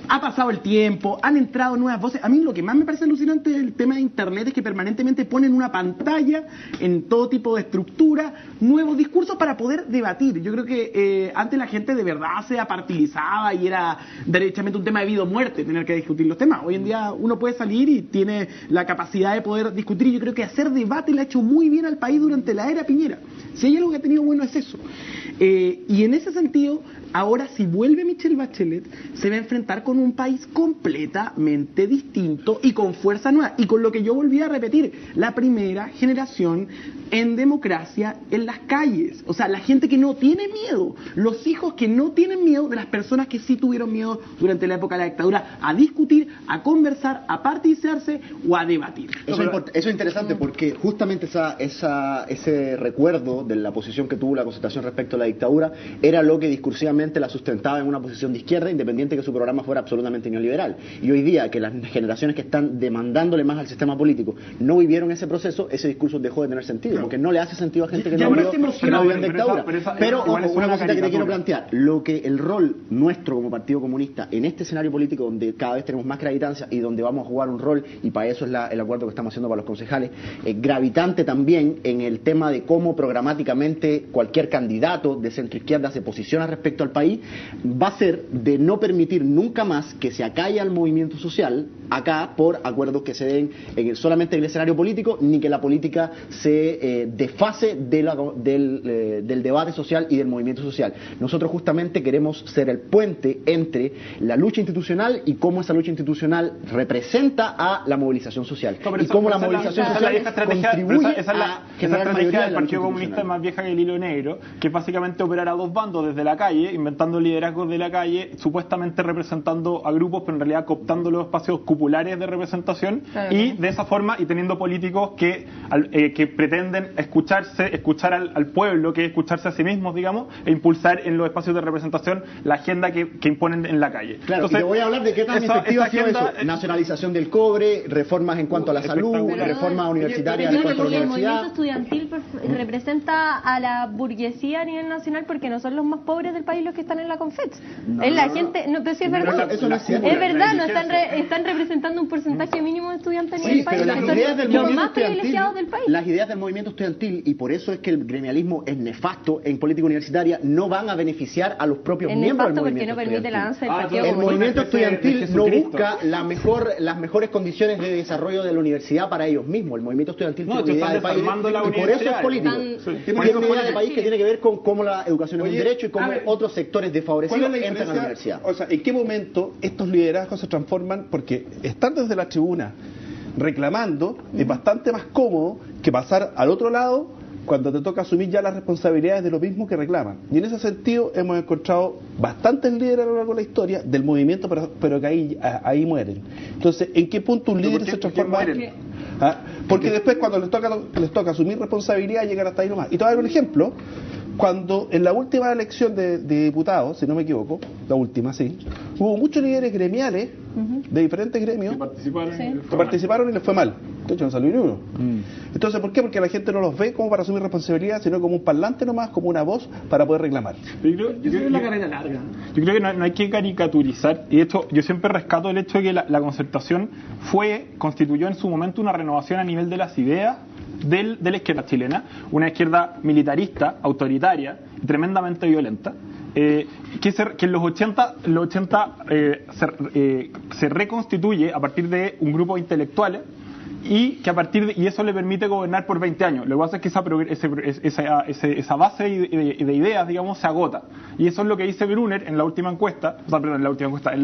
ha pasado el tiempo, han entrado nuevas voces. A mí lo que más me parece alucinante del tema de Internet es que permanentemente ponen una pantalla en todo tipo de estructura, nuevos discursos para poder debatir. Yo creo que antes la gente de verdad se apartidizaba y era derechamente un tema de vida o muerte tener que discutir los temas. Hoy en día uno puede salir y tiene la capacidad de poder discutir, y yo creo que hacer debate le ha hecho muy bien al país durante la era Piñera. Si hay algo que ha tenido bueno es eso. Y en ese sentido, ahora si vuelve Michelle Bachelet, se va a enfrentar con un país completamente distinto y con fuerza nueva. Y con lo que yo volví a repetir, la primera generación en democracia en las calles. O sea, la gente que no tiene miedo, los hijos que no tienen miedo de las personas que sí tuvieron miedo durante la época de la dictadura a discutir, a conversar, a partizarse o a debatir. Eso es interesante porque justamente ese recuerdo de la posición que tuvo la concertación respecto a la dictadura era lo que discursivamente la sustentaba en una posición de izquierda, independiente que su programa fuera absolutamente neoliberal. Y hoy día que las generaciones que están demandándole más al sistema político no vivieron ese proceso, ese discurso dejó de tener sentido, porque no le hace sentido a gente que no vivió en dictadura. Pero una cosita que te quiero plantear, lo que el rol nuestro como Partido Comunista en este escenario político donde cada vez tenemos más gravitancia y donde vamos a jugar un rol, y para eso es el acuerdo que estamos haciendo para los concejales, gravitante también en el tema de cómo programáticamente cualquier candidato de centro izquierda se posiciona respecto al país, va a ser de no permitir nunca más que se acalle al movimiento social acá por acuerdos que se den solamente en el escenario político, ni que la política se desfase del debate social y del movimiento social. Nosotros justamente queremos ser el puente entre la lucha institucional y cómo esa lucha institucional representa a la movilización social. No, y cómo la movilización social contribuye a generar mayoría del Partido Comunista es más vieja que el hilo negro, que es básicamente operar a dos bandos desde la calle inventando liderazgos de la calle, supuestamente representando a grupos, pero en realidad cooptando los espacios cupulares de representación, y de esa forma, y teniendo políticos que pretenden escuchar al pueblo, que es escucharse a sí mismos, digamos, e impulsar en los espacios de representación la agenda que imponen en la calle. Claro, entonces, y te voy a hablar de qué tan efectivo ha sido eso. Nacionalización del cobre, reformas en cuanto a la salud, reformas universitarias en cuanto a la el universidad. movimiento estudiantil representa a la burguesía a nivel nacional porque no son los más pobres del país los que están en la Confex. Es la gente, no, pero sí es verdad. Eso no es cierto. Es verdad, no están representando un porcentaje mínimo de estudiantes a nivel país. Pero las ideas del Los movimiento más privilegiados del país. las ideas del movimiento estudiantil, y por eso es que el gremialismo es nefasto en política universitaria, no van a beneficiar a los propios miembros del movimiento porque no permite el avance del partido El comunista. movimiento estudiantil no busca las mejores condiciones de desarrollo de la universidad para ellos mismos. El movimiento estudiantil tiene una idea de país, y por eso es político. Tiene una idea de país que tiene que ver con cómo la educación es un derecho y cómo otros sectores desfavorecidos entran a la universidad. O sea, ¿en qué momento estos liderazgos se transforman? Porque estar desde la tribuna reclamando es bastante más cómodo que pasar al otro lado cuando te toca asumir ya las responsabilidades de lo mismo que reclaman. Y en ese sentido hemos encontrado bastantes líderes a lo largo de la historia del movimiento, pero que ahí mueren. Entonces, ¿en qué punto un líder se transforma? Porque después cuando les toca asumir responsabilidad llegan hasta ahí nomás. Y te voy a dar un ejemplo. Cuando en la última elección de diputados, si no me equivoco, la última, sí, hubo muchos líderes gremiales de diferentes gremios que participaron y les fue mal. De hecho, no salió ni uno. Entonces, ¿por qué? Porque la gente no los ve como para asumir responsabilidad, sino como un parlante nomás, como una voz para poder reclamar. Yo creo que no hay que caricaturizar, y de hecho yo siempre rescato el hecho de que la concertación constituyó en su momento una renovación a nivel de las ideas de la izquierda chilena, una izquierda militarista, autoritaria, tremendamente violenta, que en los 80 se reconstituye a partir de un grupo de intelectuales y eso le permite gobernar por 20 años. Lo que pasa es que esa base de ideas, digamos, se agota. Y eso es lo que dice Brunner en la última encuesta, en la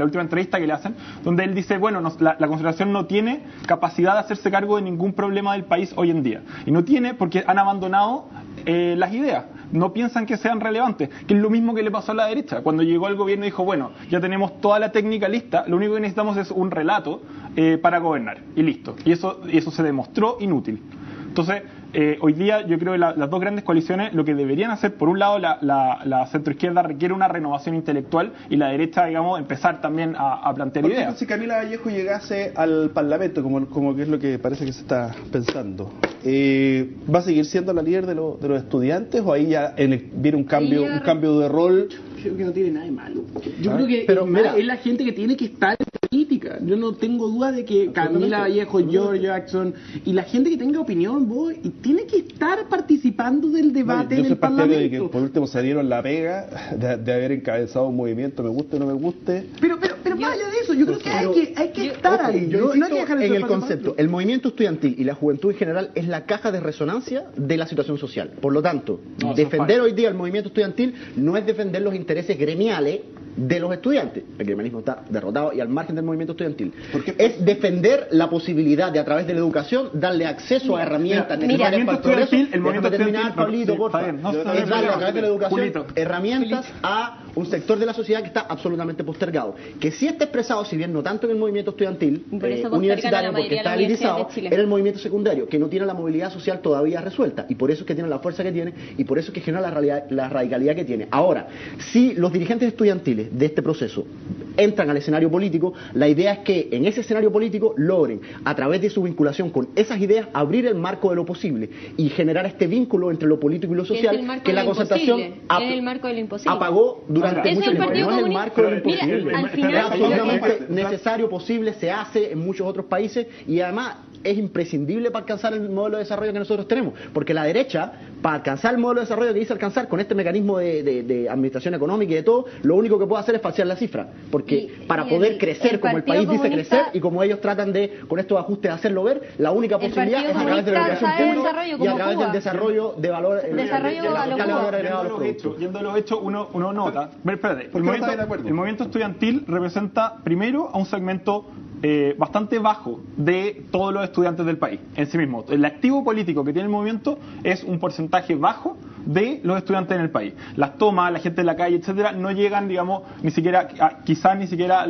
última entrevista que le hacen, donde él dice, bueno, la Concertación no tiene capacidad de hacerse cargo de ningún problema del país hoy en día. Y no tiene porque han abandonado las ideas. No piensan que sean relevantes, que es lo mismo que le pasó a la derecha. Cuando llegó al gobierno dijo, bueno, ya tenemos toda la técnica lista, lo único que necesitamos es un relato para gobernar, y listo. Y eso se demostró inútil. Entonces, hoy día yo creo que las dos grandes coaliciones lo que deberían hacer, por un lado la centroizquierda requiere una renovación intelectual y la derecha, digamos, empezar también a plantear ideas. Si Camila Vallejo llegase al Parlamento, como que es lo que parece que se está pensando, ¿va a seguir siendo la líder de los estudiantes o ahí ya viene un cambio de rol? Yo creo que no tiene nada de malo. Yo creo que es la gente que tiene que estar en política. Yo no tengo duda de que Camila Vallejo, George Jackson y la gente que tenga opinión, tiene que estar participando del debate en el Parlamento. De que por último se dieron la pega de haber encabezado un movimiento, me guste o no me guste. Pero más allá de eso, yo creo que hay que estar ahí. Yo no hay que dejar en el concepto. El movimiento estudiantil y la juventud en general es la caja de resonancia de la situación social. Por lo tanto, defender hoy día el movimiento estudiantil no es defender los intereses gremiales de los estudiantes. El gremialismo está derrotado y al margen del movimiento estudiantil. Es defender la posibilidad de, a través de la educación, darle acceso a herramientas necesarias para el progreso. El movimiento estudiantil, Pablito, por favor. Es darle a través de la educación herramientas a un sector de la sociedad que está absolutamente postergado. Que sí está expresado, si bien no tanto en el movimiento estudiantil universitario, porque está elitizado, era el movimiento secundario, que no tiene la movilidad social todavía resuelta, y por eso es que tiene la fuerza que tiene, y por eso es que genera la radicalidad que tiene. Ahora, si los dirigentes estudiantiles de este proceso entran al escenario político, la idea es que en ese escenario político logren, a través de su vinculación con esas ideas, abrir el marco de lo posible y generar este vínculo entre lo político y lo social que la Concertación apagó durante mucho tiempo. No es el marco de lo imposible. Es absolutamente necesario, posible, se hace en muchos otros países y además es imprescindible para alcanzar el modelo de desarrollo que nosotros tenemos, porque la derecha, para alcanzar el modelo de desarrollo que dice alcanzar con este mecanismo de administración económica y de todo, lo único que puede hacer es falsear la cifra, porque para poder crecer como el país dice crecer y como ellos tratan de, con estos ajustes, hacerlo ver, la única posibilidad es a través de la educación pública y a través del desarrollo de valor agregado a los productos. Yendo a los hechos, uno nota, espérate, el movimiento estudiantil representa primero a un segmento bastante bajo de todos los estudiantes del país en sí mismo. El activo político que tiene el movimiento es un porcentaje bajo de los estudiantes en el país. Las tomas, la gente en la calle, etcétera, no llegan, digamos, ni siquiera, quizás ni siquiera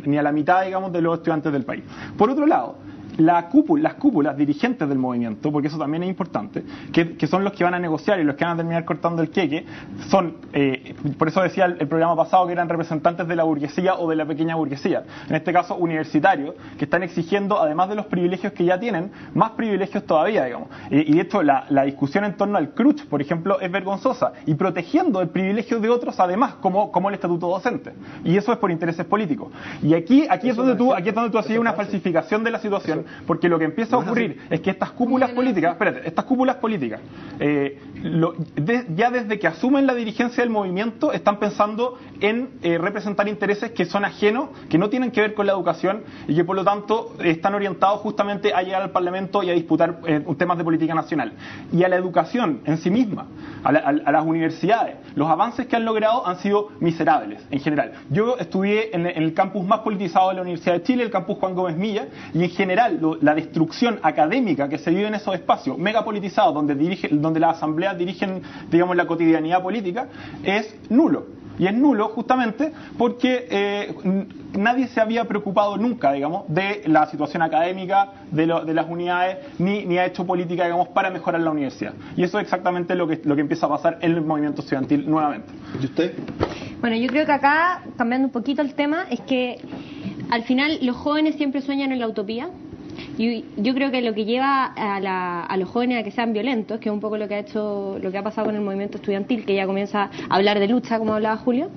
ni a la mitad, digamos, de los estudiantes del país. Por otro lado, las cúpulas dirigentes del movimiento, porque eso también es importante, que son los que van a negociar y los que van a terminar cortando el queque, son, por eso decía el programa pasado que eran representantes de la burguesía o de la pequeña burguesía, en este caso universitarios, que están exigiendo, además de los privilegios que ya tienen, más privilegios todavía, digamos. Y de hecho, la discusión en torno al CRUCH, por ejemplo, es vergonzosa, y protegiendo el privilegio de otros, además, como el estatuto docente. Y eso es por intereses políticos. Y aquí es donde tú haces una falsificación de la situación, porque lo que empieza a ocurrir es que estas cúpulas políticas, ya desde que asumen la dirigencia del movimiento, están pensando en representar intereses que son ajenos, que no tienen que ver con la educación y que por lo tanto están orientados justamente a llegar al Parlamento y a disputar temas de política nacional. Y a la educación en sí misma, a las universidades, los avances que han logrado han sido miserables en general. Yo estudié en el campus más politizado de la Universidad de Chile, el campus Juan Gómez Milla, y en general la destrucción académica que se vive en esos espacios megapolitizados donde las asambleas dirigen, digamos, la cotidianidad política, es nulo. Y es nulo justamente porque nadie se había preocupado nunca, digamos, de la situación académica de las unidades, ni ha hecho política, digamos, para mejorar la universidad. Y eso es exactamente lo que empieza a pasar en el movimiento estudiantil nuevamente. ¿Y usted? Bueno, yo creo que acá, cambiando un poquito el tema, es que al final los jóvenes siempre sueñan en la utopía. Y yo creo que lo que lleva a los jóvenes a que sean violentos, que es un poco lo que ha pasado con el movimiento estudiantil, que ya comienza a hablar de lucha, como hablaba Julio,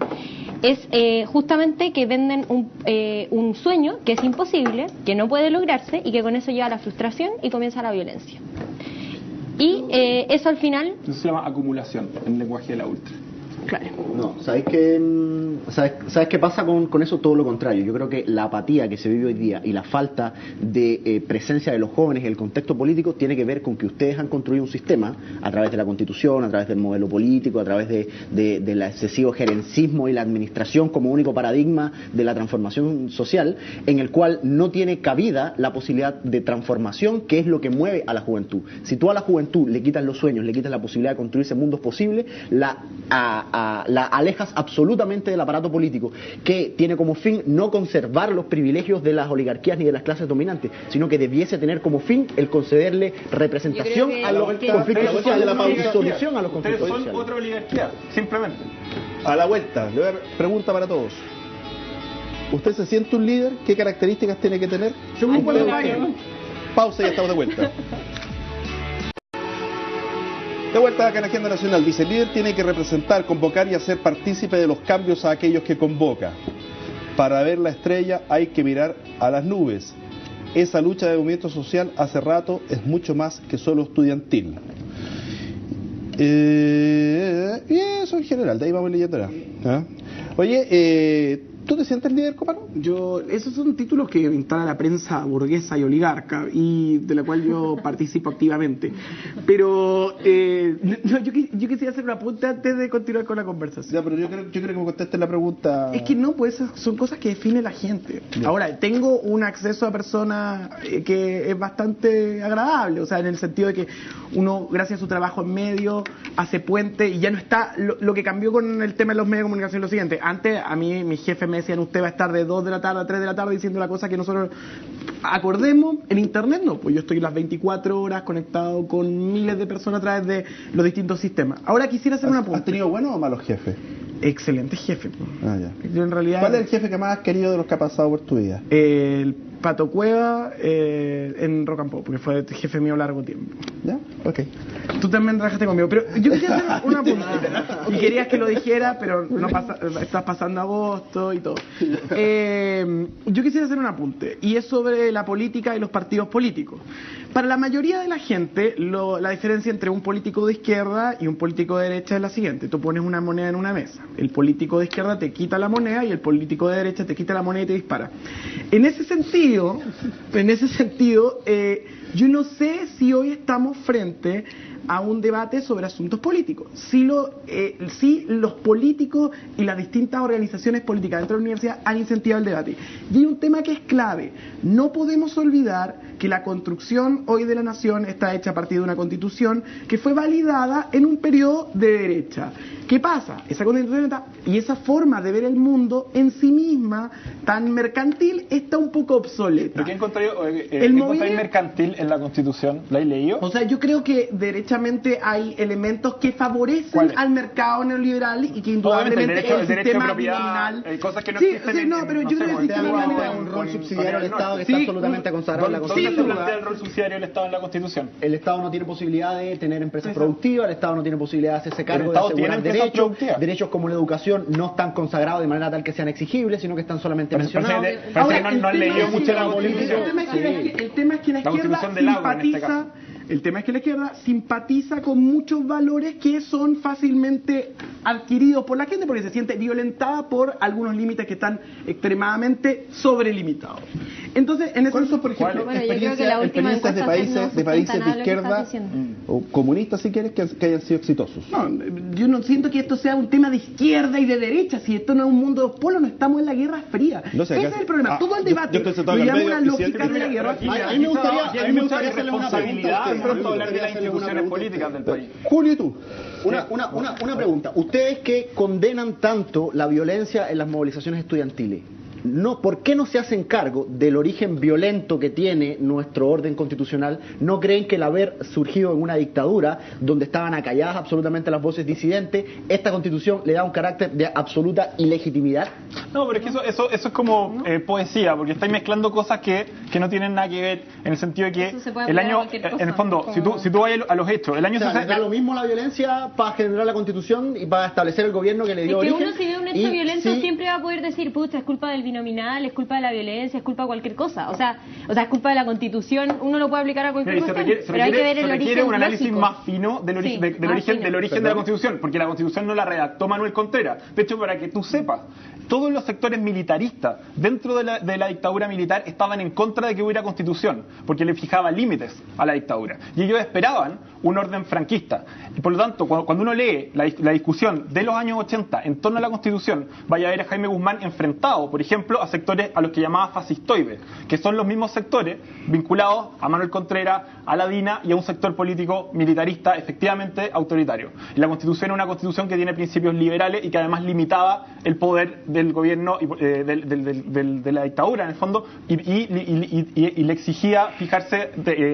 es justamente que venden un sueño que es imposible, que no puede lograrse y que con eso lleva a la frustración y comienza la violencia. Y eso al final... Eso se llama acumulación en el lenguaje de la ultra. Claro. No, ¿sabes qué pasa con eso? Todo lo contrario. Yo creo que la apatía que se vive hoy día y la falta de presencia de los jóvenes en el contexto político tiene que ver con que ustedes han construido un sistema a través de la Constitución, a través del modelo político, a través del excesivo gerencismo y la administración como único paradigma de la transformación social, en el cual no tiene cabida la posibilidad de transformación, que es lo que mueve a la juventud. Si tú a la juventud le quitas los sueños, le quitas la posibilidad de construirse mundos posibles, la alejas absolutamente del aparato político, que tiene como fin no conservar los privilegios de las oligarquías ni de las clases dominantes, sino que debiese tener como fin el concederle representación a los conflictos sociales y solución a los conflictos sociales. Son otra oligarquía, simplemente. A la vuelta, le voy a dar pregunta para todos. ¿Usted se siente un líder? ¿Qué características tiene que tener? Pausa y ya estamos de vuelta. De vuelta acá en Agenda Nacional, dice: el líder tiene que representar, convocar y hacer partícipe de los cambios a aquellos que convoca. Para ver la estrella hay que mirar a las nubes. Esa lucha de movimiento social hace rato es mucho más que solo estudiantil. Y eso en general, de ahí vamos leyendo ahora. ¿Ah? Oye, ¿tú te sientes líder, Copano? Esos son títulos que instala la prensa burguesa y oligarca, y de la cual yo participo activamente. Pero yo quisiera hacer una pregunta antes de continuar con la conversación. Ya, pero yo creo que me contestes la pregunta. Es que no, pues son cosas que define la gente. Bien. Ahora, tengo un acceso a personas que es bastante agradable, o sea, en el sentido de que uno, gracias a su trabajo en medio, hace puente y ya no está... Lo que cambió con el tema de los medios de comunicación es lo siguiente. Antes, a mí, mi jefe me decían: usted va a estar de 2 de la tarde a 3 de la tarde diciendo la cosa que nosotros acordemos. En internet no, pues yo estoy las 24 horas conectado con miles de personas a través de los distintos sistemas. Ahora quisiera hacer una pregunta. ¿Has tenido buenos o malos jefes? Excelente jefe. Ah, ya. Yo en realidad... ¿Cuál es el jefe que más has querido de los que ha pasado por tu vida? El Pato Cueva en Rock and Pop, porque fue jefe mío largo tiempo. ¿Ya? Ok. Tú también trabajaste conmigo, pero yo quería hacer una pregunta. Y querías que lo dijera, pero no estás pasando agosto y todo. Yo quisiera hacer un apunte, y es sobre la política y los partidos políticos. Para la mayoría de la gente, la diferencia entre un político de izquierda y un político de derecha es la siguiente: tú pones una moneda en una mesa, el político de izquierda te quita la moneda y el político de derecha te quita la moneda y te dispara. En ese sentido, yo no sé si hoy estamos frente a un debate sobre asuntos políticos. Sí los políticos y las distintas organizaciones políticas dentro de la universidad han incentivado el debate. Y hay un tema que es clave. No podemos olvidar que la construcción hoy de la nación está hecha a partir de una constitución que fue validada en un periodo de derecha. ¿Qué pasa? Esa constitución y esa forma de ver el mundo en sí misma, tan mercantil, está un poco obsoleta. ¿Pero qué encontráis mercantil en la Constitución? ¿La has leído? O sea, yo creo que derechamente hay elementos que favorecen al mercado neoliberal y que indudablemente el derecho de propiedad, cosas que no existen. Sí, no, pero yo creo que el sistema un rol subsidiario del Estado que está absolutamente consagrado en la Constitución. ¿Dónde se plantea el rol subsidiario del Estado en la Constitución? El Estado no tiene posibilidad de tener empresas productivas, el Estado no tiene posibilidad de hacerse cargo de asegurar derechos como la educación no están consagrados de manera tal que sean exigibles, sino que están solamente mencionados. Ahora, no han leído mucho la Constitución. El tema es que la izquierda simpatiza. El tema es que la izquierda simpatiza con muchos valores que son fácilmente adquiridos por la gente porque se siente violentada por algunos límites que están extremadamente sobrelimitados. Entonces, en ese caso, por ejemplo, experiencias de países de izquierda o comunistas, si quieres, que hayan sido exitosos. No, yo no siento que esto sea un tema de izquierda y de derecha. Si esto no es un mundo de dos polos, no estamos en la Guerra Fría. No sé, ese es el problema. Todo el debate lo llama una lógica de la Guerra Fría. A mí me gustaría hacerle una pregunta. Pronto hablar de las instituciones políticas del país. Julio, ¿y tú? Una pregunta. Ustedes que condenan tanto la violencia en las movilizaciones estudiantiles, ¿por qué no se hacen cargo del origen violento que tiene nuestro orden constitucional? ¿No creen que el haber surgido en una dictadura donde estaban acalladas absolutamente las voces disidentes, esta constitución le da un carácter de absoluta ilegitimidad? No, pero es que eso es como poesía, porque estáis mezclando cosas que no tienen nada que ver, en el sentido de que el año, en el fondo, si tú vas a los hechos, el año 60... da lo mismo la violencia para generar la constitución y para establecer el gobierno que le dio origen. Es que uno, si ve un hecho violento, siempre va a poder decir, pucha, es culpa del binominal, es culpa de la violencia, es culpa de cualquier cosa. O sea, es culpa de la Constitución, uno lo puede aplicar a cualquier cosa, pero hay que ver el origen. Requiere un análisis más fino del origen de la Constitución, porque la Constitución no la redactó Manuel Contreras. De hecho, para que tú sepas, todos los sectores militaristas dentro de la dictadura militar estaban en contra de que hubiera Constitución, porque le fijaba límites a la dictadura. Y ellos esperaban un orden franquista. Y por lo tanto, cuando uno lee la discusión de los años 80 en torno a la Constitución, vaya a ver a Jaime Guzmán enfrentado, por ejemplo, a sectores a los que llamaba fascistoides, que son los mismos sectores vinculados a Manuel Contreras, a la DINA y a un sector político militarista efectivamente autoritario. Y la Constitución es una Constitución que tiene principios liberales y que además limitaba el poder del gobierno de la dictadura, en el fondo, y le exigía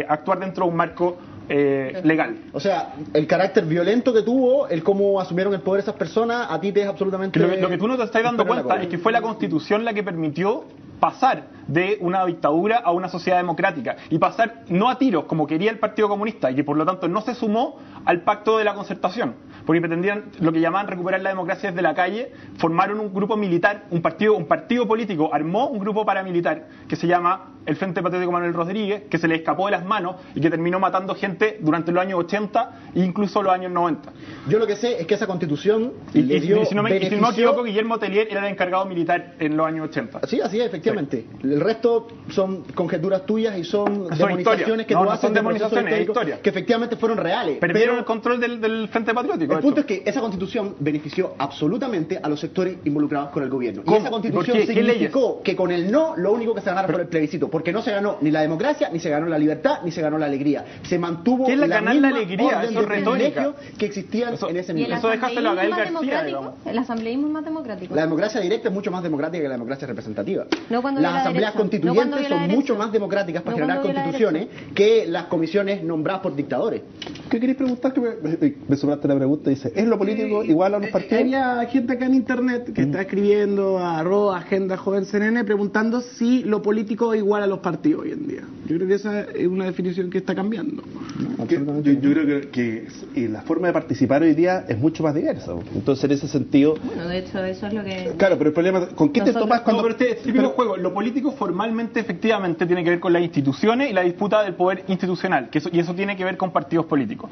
actuar dentro de un marco legal. O sea, el carácter violento que tuvo, el cómo asumieron el poder esas personas, a ti te es absolutamente... Lo que tú no te estás dando cuenta es que fue la Constitución la que permitió pasar de una dictadura a una sociedad democrática y pasar no a tiros como quería el Partido Comunista y que por lo tanto no se sumó al pacto de la concertación, porque pretendían lo que llamaban recuperar la democracia desde la calle. Formaron un grupo militar, un partido político armó un grupo paramilitar que se llama el Frente Patriótico Manuel Rodríguez, que se le escapó de las manos y que terminó matando gente durante los años 80 e incluso los años 90. Yo lo que sé es que esa Constitución si no me equivoco, Guillermo Tellier era el encargado militar en los años 80. Sí, así es, efectivamente. El resto son conjeturas tuyas y son demonizaciones que tú haces de demonizaciones, que efectivamente fueron reales. Perdieron el control del Frente Patriótico. El punto es que esa Constitución benefició absolutamente a los sectores involucrados con el gobierno. ¿Cómo? Y esa Constitución significó que con el no, lo único que se ganara fue el plebiscito, porque no se ganó ni la democracia, ni se ganó la libertad, ni se ganó la alegría. Se mantuvo ¿qué es la ganar misma la alegría? orden Eso es de privilegio que existían en ese momento. Eso déjaselo a Gael García, digamos. ¿El asambleísmo es más democrático? La democracia directa es mucho más democrática que la democracia representativa. No cuando las asambleas constituyentes son mucho más democráticas para generar constituciones que las comisiones nombradas por dictadores. ¿Qué queréis preguntar? Que me sobraste la pregunta. Dice, ¿es lo político igual a los partidos? Había gente acá en internet que está escribiendo a @AgendaJovenCNN preguntando si lo político es igual a los partidos hoy en día. Yo creo que esa es una definición que está cambiando. Yo creo que la forma de participar hoy día es mucho más diversa. Entonces, en ese sentido... Bueno, de hecho, eso es lo que... Claro, pero el problema... ¿Con qué te tomas cuando...? No, pero este típico juego, lo político formalmente, efectivamente, tiene que ver con las instituciones y la disputa del poder institucional, y eso tiene que ver con partidos políticos.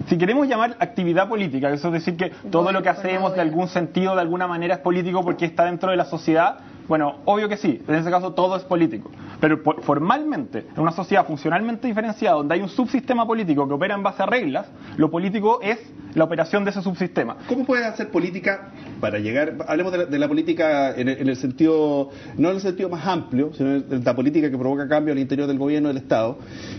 Si queremos llamar actividad política, eso es decir que todo lo que hacemos de algún sentido, de alguna manera es político porque está dentro de la sociedad, Bueno, obvio que sí, en ese caso todo es político, pero formalmente, en una sociedad funcionalmente diferenciada, donde hay un subsistema político que opera en base a reglas, lo político es la operación de ese subsistema. ¿Cómo puedes hacer política para llegar, hablemos de la política en el sentido, no en el sentido más amplio, sino en la política que provoca cambio al interior del gobierno del Estado,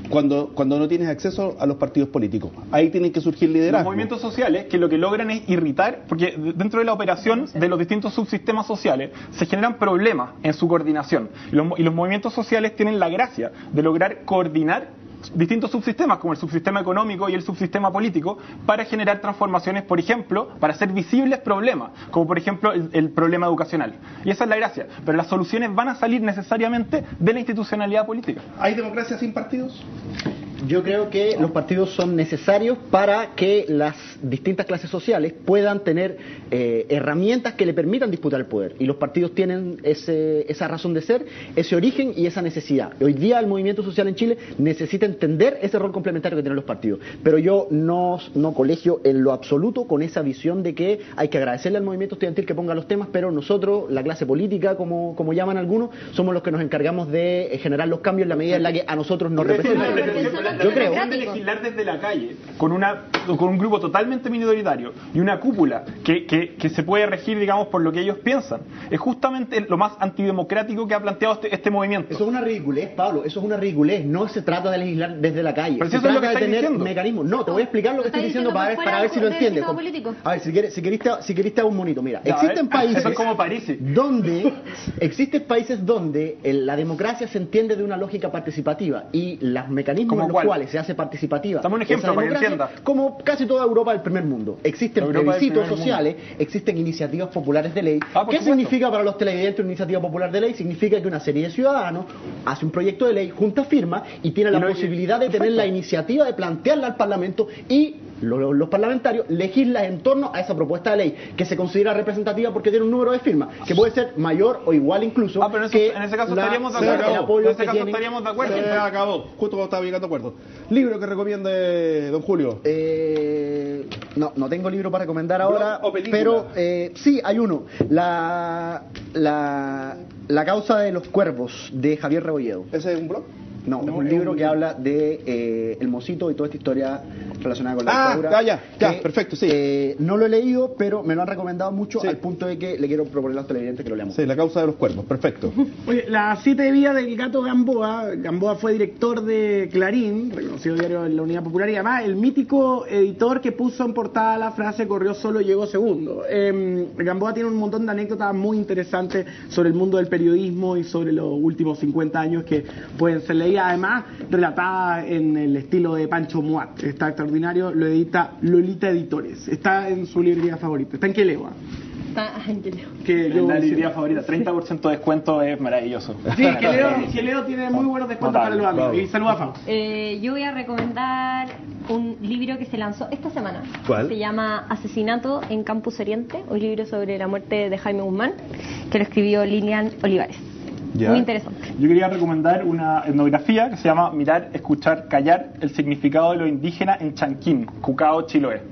cuando no tienes acceso a los partidos políticos? Ahí tienen que surgir liderazgos. Los movimientos sociales que lo que logran es irritar, porque dentro de la operación de los distintos subsistemas sociales se generan problemas en su coordinación. Y los movimientos sociales tienen la gracia de lograr coordinar distintos subsistemas, como el subsistema económico y el subsistema político, para generar transformaciones, por ejemplo, para hacer visibles problemas, como por ejemplo el problema educacional. Y esa es la gracia. Pero las soluciones van a salir necesariamente de la institucionalidad política. ¿Hay democracia sin partidos? Yo creo que los partidos son necesarios para que las distintas clases sociales puedan tener herramientas que le permitan disputar el poder. Y los partidos tienen esa razón de ser, ese origen y esa necesidad. Hoy día el movimiento social en Chile necesita entender ese rol complementario que tienen los partidos. Pero yo no colegio en lo absoluto con esa visión de que hay que agradecerle al movimiento estudiantil que ponga los temas, pero nosotros, la clase política, como llaman algunos, somos los que nos encargamos de generar los cambios en la medida en la que a nosotros nos representan. Yo creo que legislar desde la calle con un grupo totalmente minoritario y una cúpula que se puede regir, digamos, por lo que ellos piensan, es justamente lo más antidemocrático que ha planteado este movimiento. Eso es una ridiculez, Pablo, eso es una ridiculez. No se trata de legislar desde la calle, pero se si eso trata es lo que de tener diciendo. mecanismos. No, te voy a explicar lo que estoy diciendo para ver si lo entiendes. A ver, si querés te hago un monito. Mira, existen países eso es como París, donde la democracia se entiende de una lógica participativa y los mecanismos en los cuales se hace participativa. Dame un ejemplo para que entienda. Como casi toda Europa del primer mundo. Existen plebiscitos sociales, existen iniciativas populares de ley. ¿Qué significa para los televidentes una iniciativa popular de ley? Significa que una serie de ciudadanos hace un proyecto de ley, junta firma y tiene la posibilidad de tener la iniciativa de plantearla al Parlamento y los parlamentarios legislan en torno a esa propuesta de ley que se considera representativa porque tiene un número de firmas que puede ser mayor o igual incluso pero que en ese caso estaríamos de acuerdo. En ese caso estaríamos de acuerdo. Se acabó, justo cuando estaba llegando a acuerdo. ¿Libro que recomiende don Julio? No tengo libro para recomendar ahora, pero sí, hay uno. La causa de los cuervos, de Javier Rebolledo. ¿Ese es un blog? No, es un libro que habla de el Mosito y toda esta historia relacionada con la dictadura. Ya, perfecto, sí. No lo he leído, pero me lo han recomendado mucho, al punto de que le quiero proponer a los televidentes que lo leamos. Sí, La causa de los cuervos, perfecto. Oye, la cita de vida del gato Gamboa. Gamboa fue director de Clarín, reconocido diario de la Unidad Popular, y además el mítico editor que puso en portada la frase "corrió solo, llegó segundo". Gamboa tiene un montón de anécdotas muy interesantes sobre el mundo del periodismo y sobre los últimos 50 años que pueden ser leídas, además relatada en el estilo de Pancho Muat. Está extraordinario, lo edita Lolita Editores. Está en su librería favorita. Está en Quelegua. La librería favorita, 30% de descuento es maravilloso. Sí, Queleo tiene muy buenos descuentos para los amigos. Y saluda a Fau. Yo voy a recomendar un libro que se lanzó esta semana. ¿Cuál? Se llama Asesinato en Campus Oriente, un libro sobre la muerte de Jaime Guzmán, que lo escribió Lilian Olivares. Ya. Muy interesante. Yo quería recomendar una etnografía que se llama Mirar, Escuchar, Callar, el significado de lo indígena en Chanquín, Cucao, Chiloé.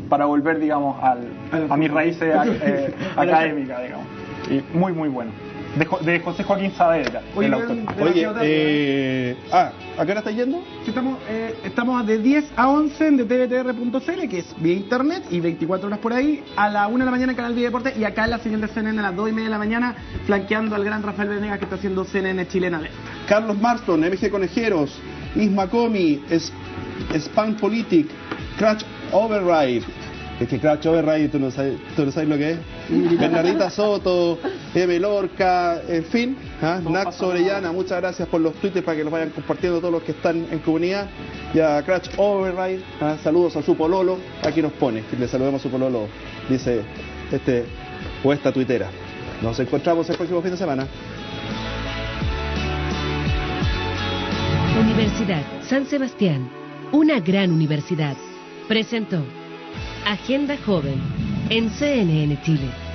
Para volver, digamos, a mis raíces académicas, digamos. Y muy, muy bueno. De José Joaquín Saavedra, el autor. Oye, ¿a qué hora estás yendo? Estamos de 10 a 11 en dtvtr.cl, que es vía internet, y 24 horas por ahí, a la 1 de la mañana en Canal Vida Deporte, y acá en la siguiente CNN a las 2:30 de la mañana, flanqueando al gran Rafael Venegas, que está haciendo CNN Chilena D. Carlos Marston, MG Conejeros, Isma Comi, Spam Politic, Crash Override. Es que Crash Override, tú no sabes lo que es. Bernardita Soto, M. Lorca, en fin. Nax Orellana, muchas gracias por los tweets para que los vayan compartiendo todos los que están en comunidad. Y a Crash Override, saludos a su pololo. Aquí nos pone, que le saludemos a su pololo, dice esta tuitera. Nos encontramos el próximo fin de semana. Universidad San Sebastián, una gran universidad, presentó Agenda Joven en CNN Chile.